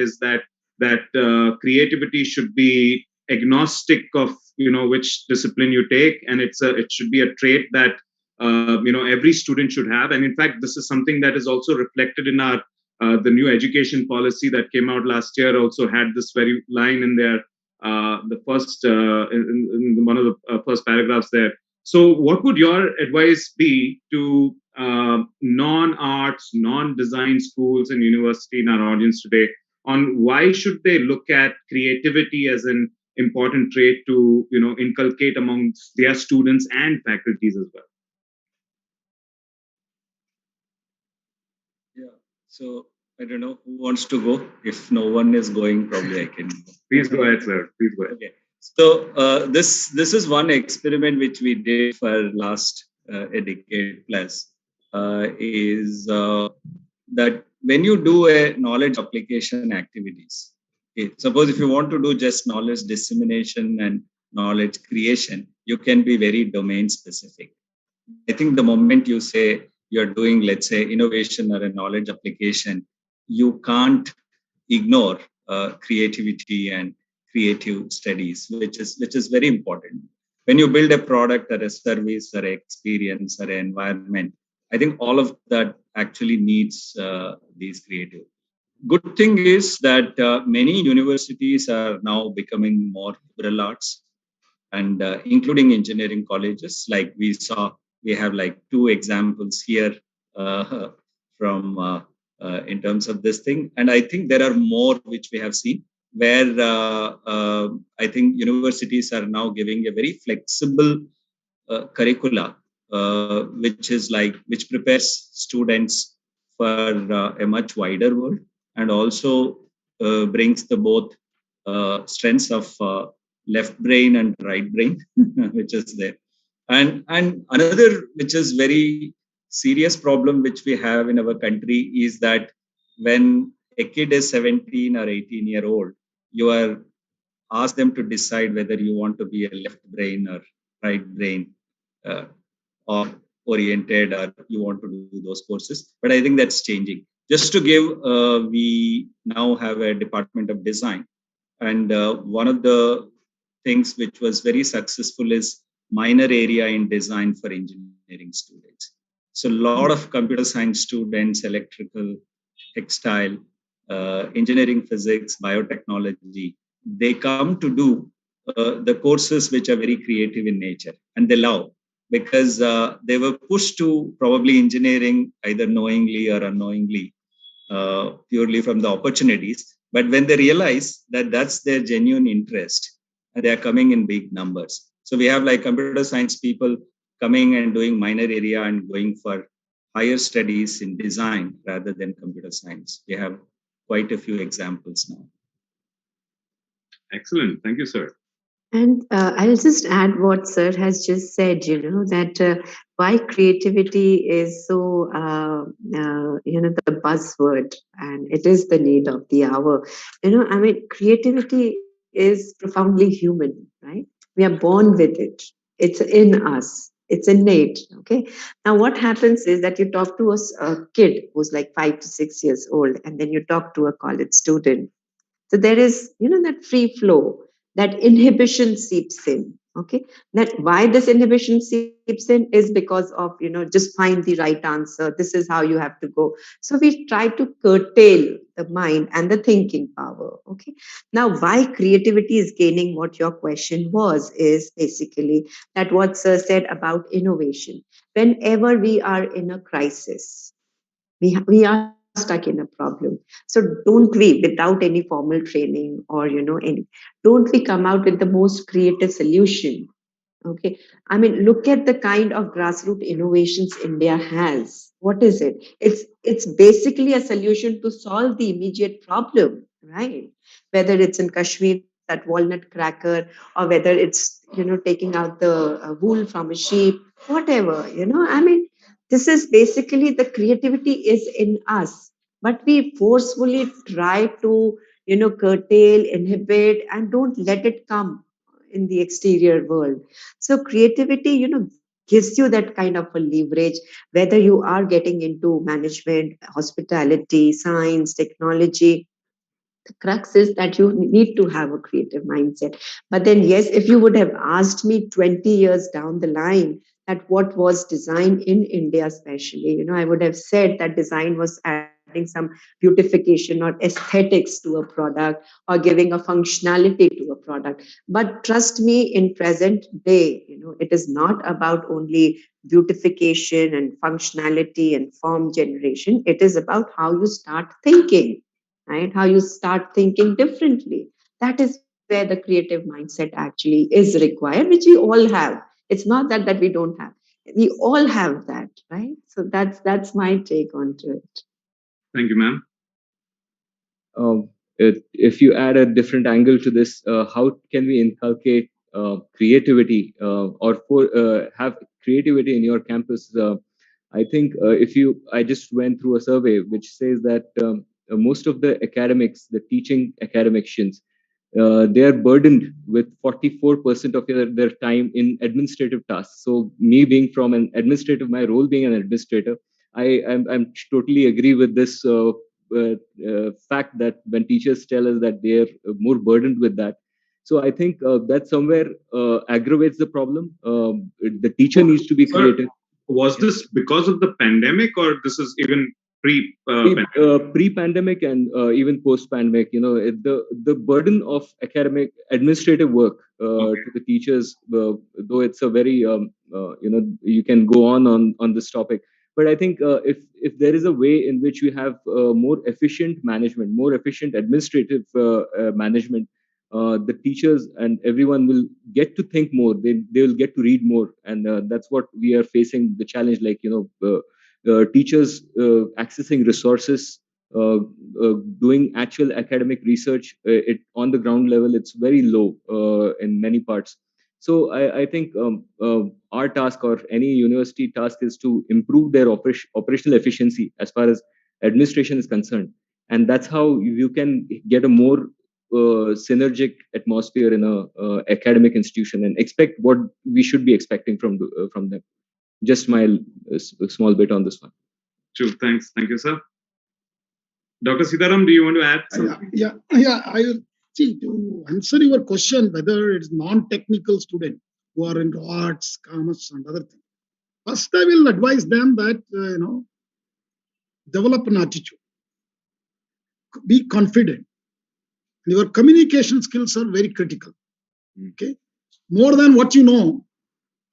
Speaker 2: creativity should be agnostic of which discipline you take, and it should be a trait that every student should have. And in fact, this is something that is also reflected in our the new education policy that came out last year. Also had this very line in there, the first in one of the first paragraphs there. So what would your advice be to non-arts, non-design schools and university in our audience today on why should they look at creativity as an important trait to inculcate amongst their students and faculties as well?
Speaker 5: Yeah. So I don't know who wants to go. If no one is going, probably I can go.
Speaker 2: Please go ahead, sir. Please go ahead.
Speaker 5: Okay. So this is one experiment which we did for last a decade plus. Is that when you do a knowledge application activities, okay, suppose if you want to do just knowledge dissemination and knowledge creation, you can be very domain specific. I think the moment you say you're doing, let's say, innovation or a knowledge application, you can't ignore creativity and creative studies, which is very important. When you build a product or a service or an experience or an environment, I think all of that actually needs these creative. Good thing is that many universities are now becoming more liberal arts, and including engineering colleges. Like we have like two examples here from in terms of this thing, and I think there are more which we have seen where I think universities are now giving a very flexible curricula, which prepares students for a much wider world, and also brings the both strengths of left brain and right brain, which is there. And another which is very serious problem which we have in our country is that when a kid is 17 or 18-year old, you are asked them to decide whether you want to be a left brain or right brain or oriented, or you want to do those courses. But I think that's changing. Just to give, we now have a department of design, and one of the things which was very successful is minor area in design for engineering students. So a lot of computer science students, electrical, textile, engineering, physics, biotechnology, they come to do the courses which are very creative in nature, and they love, because they were pushed to probably engineering either knowingly or unknowingly, purely from the opportunities. But when they realize that that's their genuine interest, and they are coming in big numbers. So we have like computer science people coming and doing minor area and going for higher studies in design rather than computer science. We have quite a few examples now.
Speaker 2: Excellent. Thank you, sir.
Speaker 3: And I'll just add what Sir has just said, that why creativity is so, the buzzword, and it is the need of the hour. I mean, creativity is profoundly human, right? We are born with it. It's in us. It's innate, okay? Now, what happens is that you talk to a kid who's like 5 to 6 years old, and then you talk to a college student. So there is, that free flow, that inhibition seeps in. Okay. That why this inhibition seeps in is because of, just find the right answer. This is how you have to go. So we try to curtail the mind and the thinking power. Okay. Now, why creativity is gaining, what your question was, is basically that what Sir said about innovation. Whenever we are in a crisis, we are stuck in a problem. So don't we, without any formal training or any, don't we come out with the most creative solution? Okay. I mean, look at the kind of grassroots innovations India has. What is it? It's basically a solution to solve the immediate problem, right? Whether it's in Kashmir, that walnut cracker, or whether it's taking out the wool from a sheep, whatever. I mean, this is basically the creativity is in us, but we forcefully try to curtail, inhibit, and don't let it come in the exterior world. So creativity, gives you that kind of a leverage, whether you are getting into management, hospitality, science, technology. The crux is that you need to have a creative mindset. But then, yes, if you would have asked me 20 years down the line that what was design in India, especially, I would have said that design was adding some beautification or aesthetics to a product or giving a functionality to a product. But trust me, in present day, it is not about only beautification and functionality and form generation. It is about how you start thinking, right? How you start thinking differently. That is where the creative mindset actually is required, which we all have. It's not that we don't have. We all have that, right? So that's my take on it.
Speaker 2: Thank you, ma'am.
Speaker 6: If you add a different angle to this, how can we inculcate creativity have creativity in your campus? I think I just went through a survey which says that most of the academics, the teaching academicians, they are burdened with 44% of their time in administrative tasks. So me being from an administrative, my role being an administrator, I'm totally agree with this fact that when teachers tell us that they are more burdened with that. So I think that somewhere aggravates the problem. The teacher needs to be creative.
Speaker 2: Was this because of the pandemic, or this is even
Speaker 6: pre-pandemic and even post-pandemic? The burden of academic administrative work to the teachers, though it's a very you can go on this topic. But I think if there is a way in which we have more efficient management, more efficient administrative management, the teachers and everyone will get to think more. They will get to read more, and that's what we are facing the challenge. Like teachers accessing resources, doing actual academic research, it on the ground level, it's very low in many parts. So I think our task or any university task is to improve their operational efficiency as far as administration is concerned, and that's how you can get a more synergic atmosphere in a academic institution and expect what we should be expecting from them. Just my small bit on this one.
Speaker 2: True. Thanks. Thank you, sir. Dr. Sitaram, do you want to add something?
Speaker 4: Yeah. I will see, to answer your question, whether it's non-technical student who are into arts, commerce, and other things. First, I will advise them that develop an attitude, be confident. Your communication skills are very critical. Okay, more than what you know,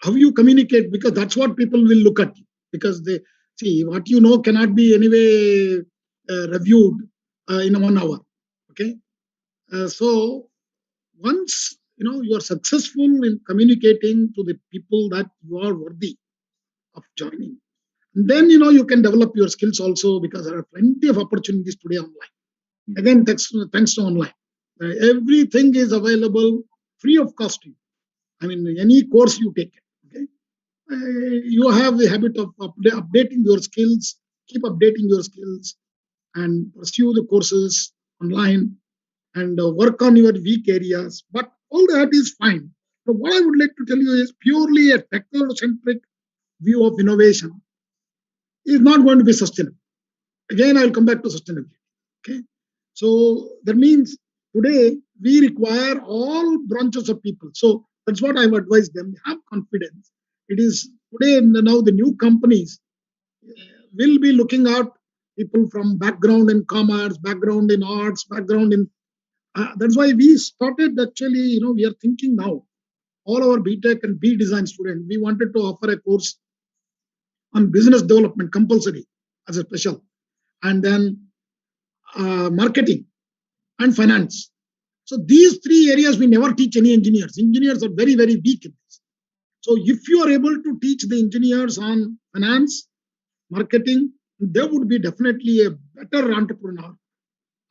Speaker 4: how you communicate, because that's what people will look at you. Because they see what you know cannot be anyway reviewed in 1 hour. Okay, so once you are successful in communicating to the people that you are worthy of joining, then you can develop your skills also, because there are plenty of opportunities today online. Again, thanks to online, everything is available free of cost to you. I mean, any course you take, okay, you have the habit of updating your skills, keep updating your skills, and pursue the courses online, and work on your weak areas. But all that is fine. So what I would like to tell you is purely a technolocentric view of innovation is not going to be sustainable. Again, I'll come back to sustainability. Okay, so that means today we require all branches of people. So that's what I've advised them. Have confidence. It is today now the new companies will be looking at people from background in commerce, background in arts, background in. That's why we started actually. We are thinking now. All our BTech and B design students, we wanted to offer a course on business development compulsory as a special, and then marketing and finance. So these three areas we never teach any engineers. Engineers are very, very weak in this. So if you are able to teach the engineers on finance, marketing, they would be definitely a better entrepreneur.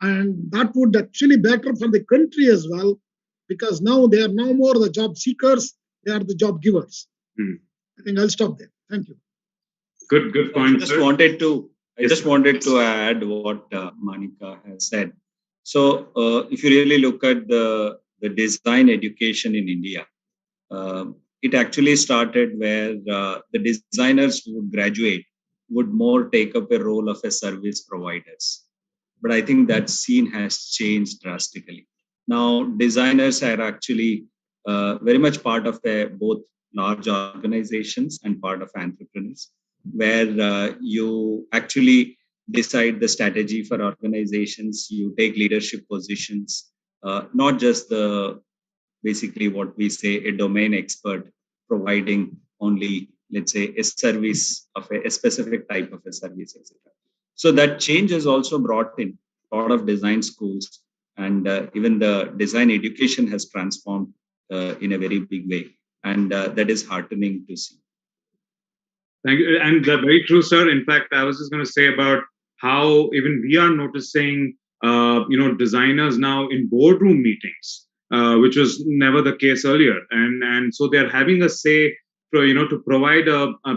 Speaker 4: And that would actually better for the country as well, because now they are no more the job seekers, they are the job givers. I think I'll stop there. Thank you.
Speaker 2: Good point.
Speaker 5: I just wanted to add what Manika has said. So if you really look at the design education in India, it actually started where the designers who would graduate would more take up a role of a service providers. But I think that scene has changed drastically. Now, designers are actually very much part of both large organizations and part of entrepreneurs, where you actually decide the strategy for organizations, you take leadership positions, not just basically what we say a domain expert providing only, let's say, a service of a specific type of a service, etc. So that change has also brought in a lot of design schools, and even the design education has transformed in a very big way, and that is heartening to see.
Speaker 2: Thank you, and very true, sir. In fact, I was just going to say about how even we are noticing, designers now in boardroom meetings, which was never the case earlier, and so they are having a say, to provide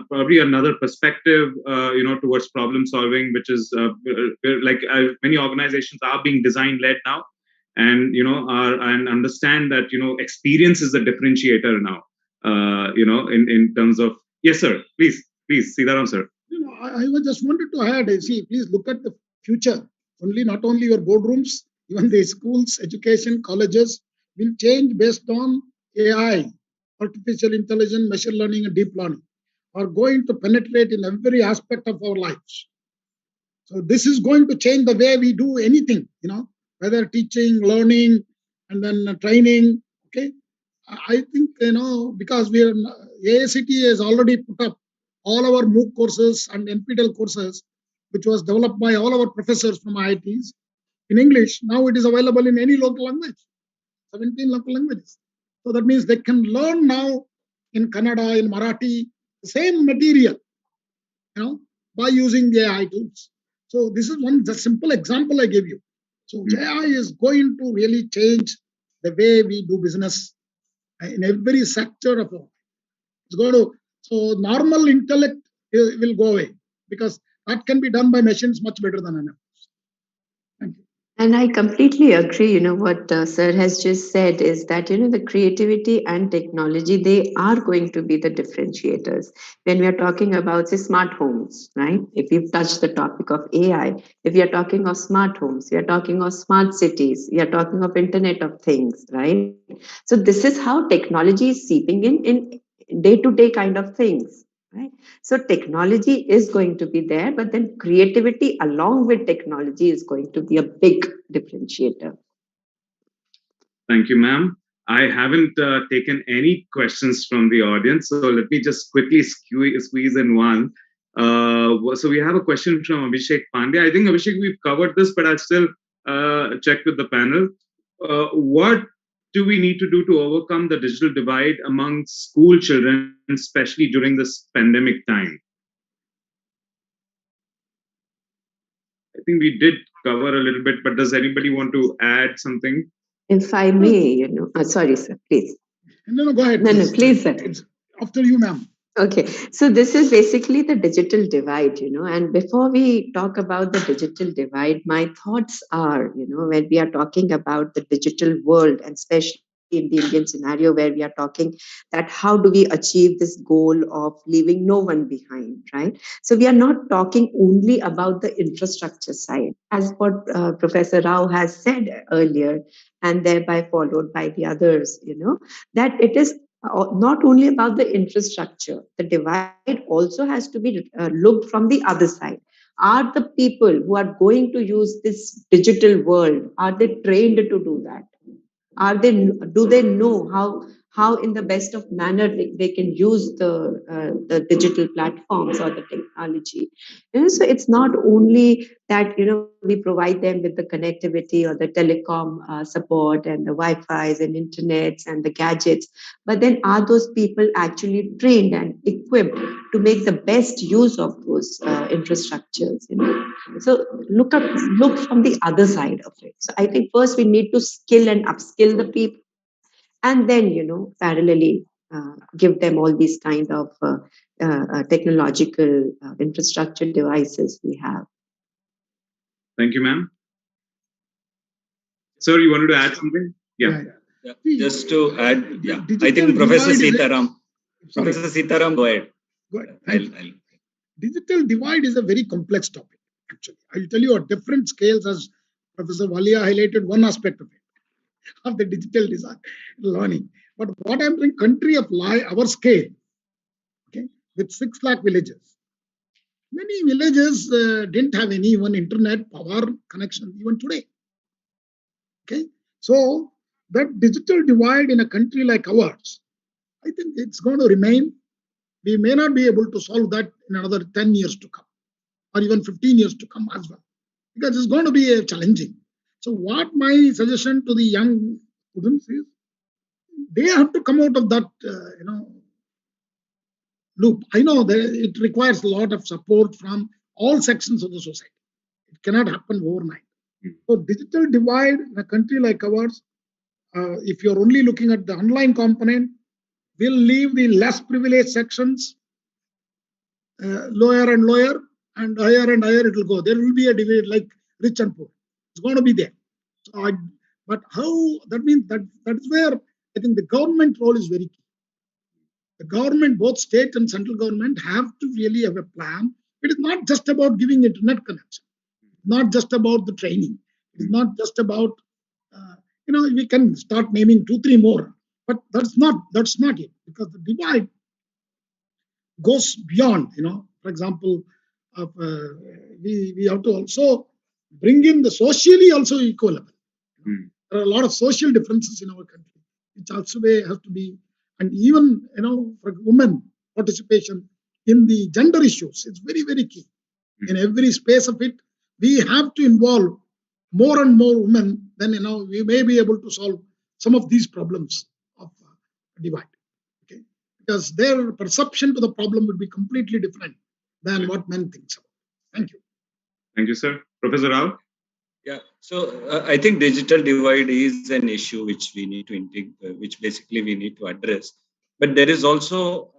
Speaker 2: probably another perspective, towards problem solving, which is many organizations are being design led now, and and understand that experience is the differentiator now, in terms of. Yes, sir. Please, Sitaram, sir.
Speaker 4: I just wanted to add, see, please look at the future. Not only your boardrooms, even the schools, education, colleges will change based on AI, artificial intelligence, machine learning, and deep learning are going to penetrate in every aspect of our lives. So this is going to change the way we do anything, whether teaching, learning, and then training. Okay, I think because AICT has already put up all our MOOC courses and NPTEL courses, which was developed by all our professors from IITs in English. Now it is available in any local language, 17 local languages. So that means they can learn now in Kannada, in Marathi, the same material, by using the AI tools. So this is one just simple example I gave you. So AI is going to really change the way we do business in every sector of our life. It's going to, so normal intellect will go away, because that can be done by machines much better than an. Thank you.
Speaker 3: And I completely agree. What Sir has just said is that, the creativity and technology, they are going to be the differentiators. When we are talking about, say, smart homes, right? If we've touched the topic of AI, if we are talking of smart homes, we are talking of smart cities, we are talking of Internet of Things, right? So this is how technology is seeping in day-to-day kind of things, right? So technology is going to be there, but then creativity along with technology is going to be a big differentiator.
Speaker 2: Thank you, ma'am. I haven't taken any questions from the audience, so let me just quickly squeeze in one. So we have a question from Abhishek Pandey. I think, Abhishek, we've covered this, but I'll still check with the panel. What do we need to do to overcome the digital divide among school children, especially during this pandemic time? I think we did cover a little bit, but does anybody want to add something?
Speaker 3: If I may, sorry, sir, please.
Speaker 4: No, go ahead.
Speaker 3: No, please, sir.
Speaker 4: After you, ma'am.
Speaker 3: Okay, so this is basically the digital divide, and before we talk about the digital divide, my thoughts are, when we are talking about the digital world, and especially in the Indian scenario where we are talking that how do we achieve this goal of leaving no one behind, right? So we are not talking only about the infrastructure side, as what Professor Rao has said earlier, and thereby followed by the others, that it is not only about the infrastructure, the divide also has to be looked from the other side. Are the people who are going to use this digital world, are they trained to do that? Do they know how in the best of manner they can use the digital platforms or the technology? So it's not only that we provide them with the connectivity or the telecom support and the wi-fi's and internets and the gadgets, but then are those people actually trained and equipped to make the best use of those infrastructures? So look from the other side of it. So I think first we need to skill and upskill the people, and then parallelly give them all these kind of technological infrastructure devices we have.
Speaker 2: Thank you, ma'am. Sir, you wanted to add something?
Speaker 5: Yeah. Just to add, I think Professor Sitaram, go ahead.
Speaker 4: Go ahead. Digital divide is a very complex topic, actually. I'll tell you at different scales, as Professor Walia highlighted one aspect of it, of the digital design learning. But what I'm doing, country of our scale, okay, with 6 lakh villages. Many villages didn't have any even internet power connection even today. Okay, so that digital divide in a country like ours, I think it's going to remain. We may not be able to solve that in another 10 years to come, or even 15 years to come as well, because it's going to be challenging. So what my suggestion to the young students is, they have to come out of that, loop. I know that it requires a lot of support from all sections of the society. It cannot happen overnight. So digital divide in a country like ours, if you're only looking at the online component, will leave the less privileged sections lower and lower, and higher it will go. There will be a divide like rich and poor. It's going to be there. So but how, that means that is where I think the government role is very key. The government, both state and central government, have to really have a plan. It is not just about giving internet connection. It's not just about the training. It's not just about, we can start naming 2, 3 more, but that's not it, because the divide goes beyond, for example, we have to also bring in the socially also equal. There are a lot of social differences in our country, which also has to be, and even, for women participation in the gender issues, it's very, very key. In every space of it, we have to involve more and more women, then, we may be able to solve some of these problems of divide. Okay, because their perception to the problem would be completely different than what men think about. Thank you.
Speaker 2: Thank you, sir. Professor Rao?
Speaker 5: Yeah, so I think digital divide is an issue which we need to integrate, which basically we need to address. But there is also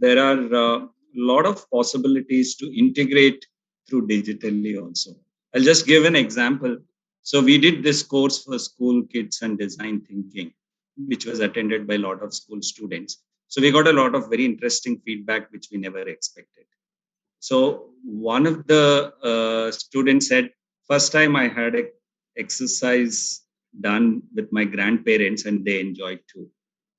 Speaker 5: there are a lot of possibilities to integrate through digitally also. I'll just give an example. So we did this course for school kids and design thinking, which was attended by a lot of school students. So we got a lot of very interesting feedback, which we never expected. So one of the students said, first time I had a exercise done with my grandparents and they enjoyed too.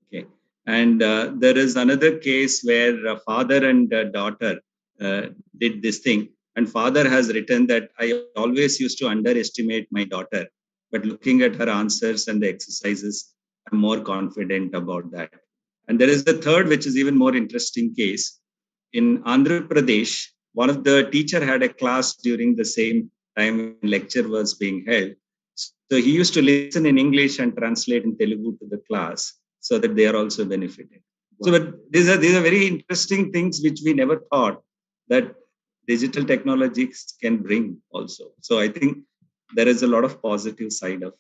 Speaker 5: Okay. And there is another case where a father and a daughter did this thing. And father has written that I always used to underestimate my daughter, but looking at her answers and the exercises, I'm more confident about that. And there is the third, which is even more interesting case. In Andhra Pradesh, one of the teacher had a class during the same time when lecture was being held. So he used to listen in English and translate in Telugu to the class so that they are also benefited. So, but these are very interesting things which we never thought that digital technologies can bring also. So I think there is a lot of positive side of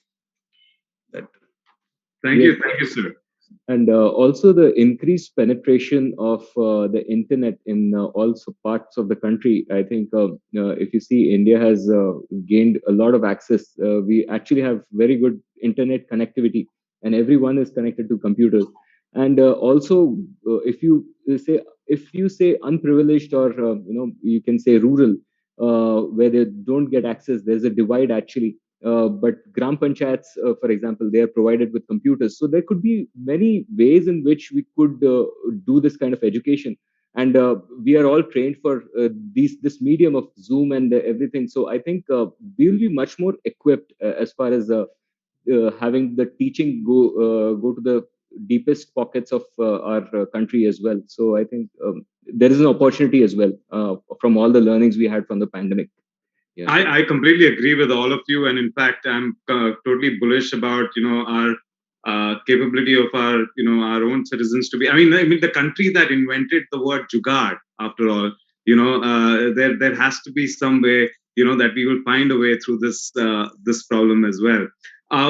Speaker 5: that.
Speaker 2: Thank you, sir.
Speaker 6: And also the increased penetration of the internet in all parts of the country. I think if you see, India has gained a lot of access. We actually have very good internet connectivity, and everyone is connected to computers. And also, if you say unprivileged, or you can say rural, where they don't get access, there's a divide actually. But gram panchayats, for example, they are provided with computers. So there could be many ways in which we could do this kind of education. And we are all trained for this medium of Zoom and everything. So I think we will be much more equipped as far as having the teaching go to the deepest pockets of our country as well. So I think there is an opportunity as well from all the learnings we had from the pandemic.
Speaker 2: Yeah. I completely agree with all of you, and in fact, I'm totally bullish about our capability of our own citizens to be. I mean, the country that invented the word jugaad, after all, there has to be some way that we will find a way through this problem as well.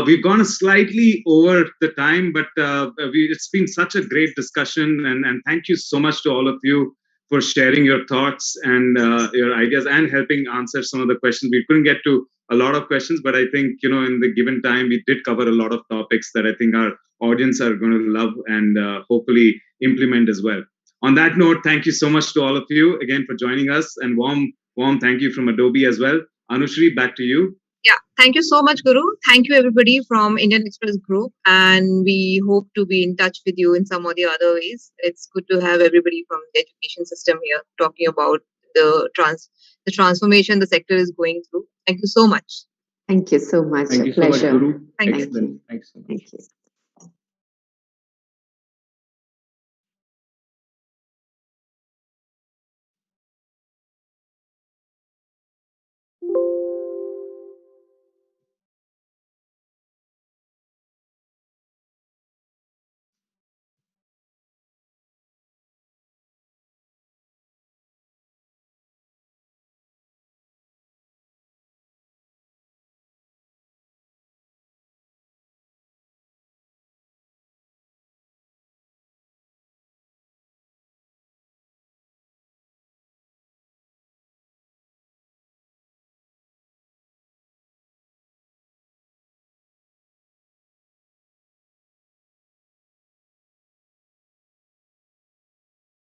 Speaker 2: We've gone slightly over the time, but it's been such a great discussion, and thank you so much to all of you for sharing your thoughts and your ideas and helping answer some of the questions. We couldn't get to a lot of questions, but I think, in the given time, we did cover a lot of topics that I think our audience are going to love and hopefully implement as well. On that note, thank you so much to all of you again for joining us, and warm thank you from Adobe as well. Anushri, back to you.
Speaker 1: Yeah, thank you so much, Guru. Thank you, everybody from Indian Express Group. And we hope to be in touch with you in some or the other ways. It's good to have everybody from the education system here talking about the transformation the sector is going through. Thank you so much.
Speaker 3: Thank you so much.
Speaker 6: Thank you
Speaker 3: Pleasure.
Speaker 6: so much, Guru.
Speaker 1: Thank
Speaker 6: Excellent.
Speaker 1: you.
Speaker 6: Thanks so much.
Speaker 3: Thank you.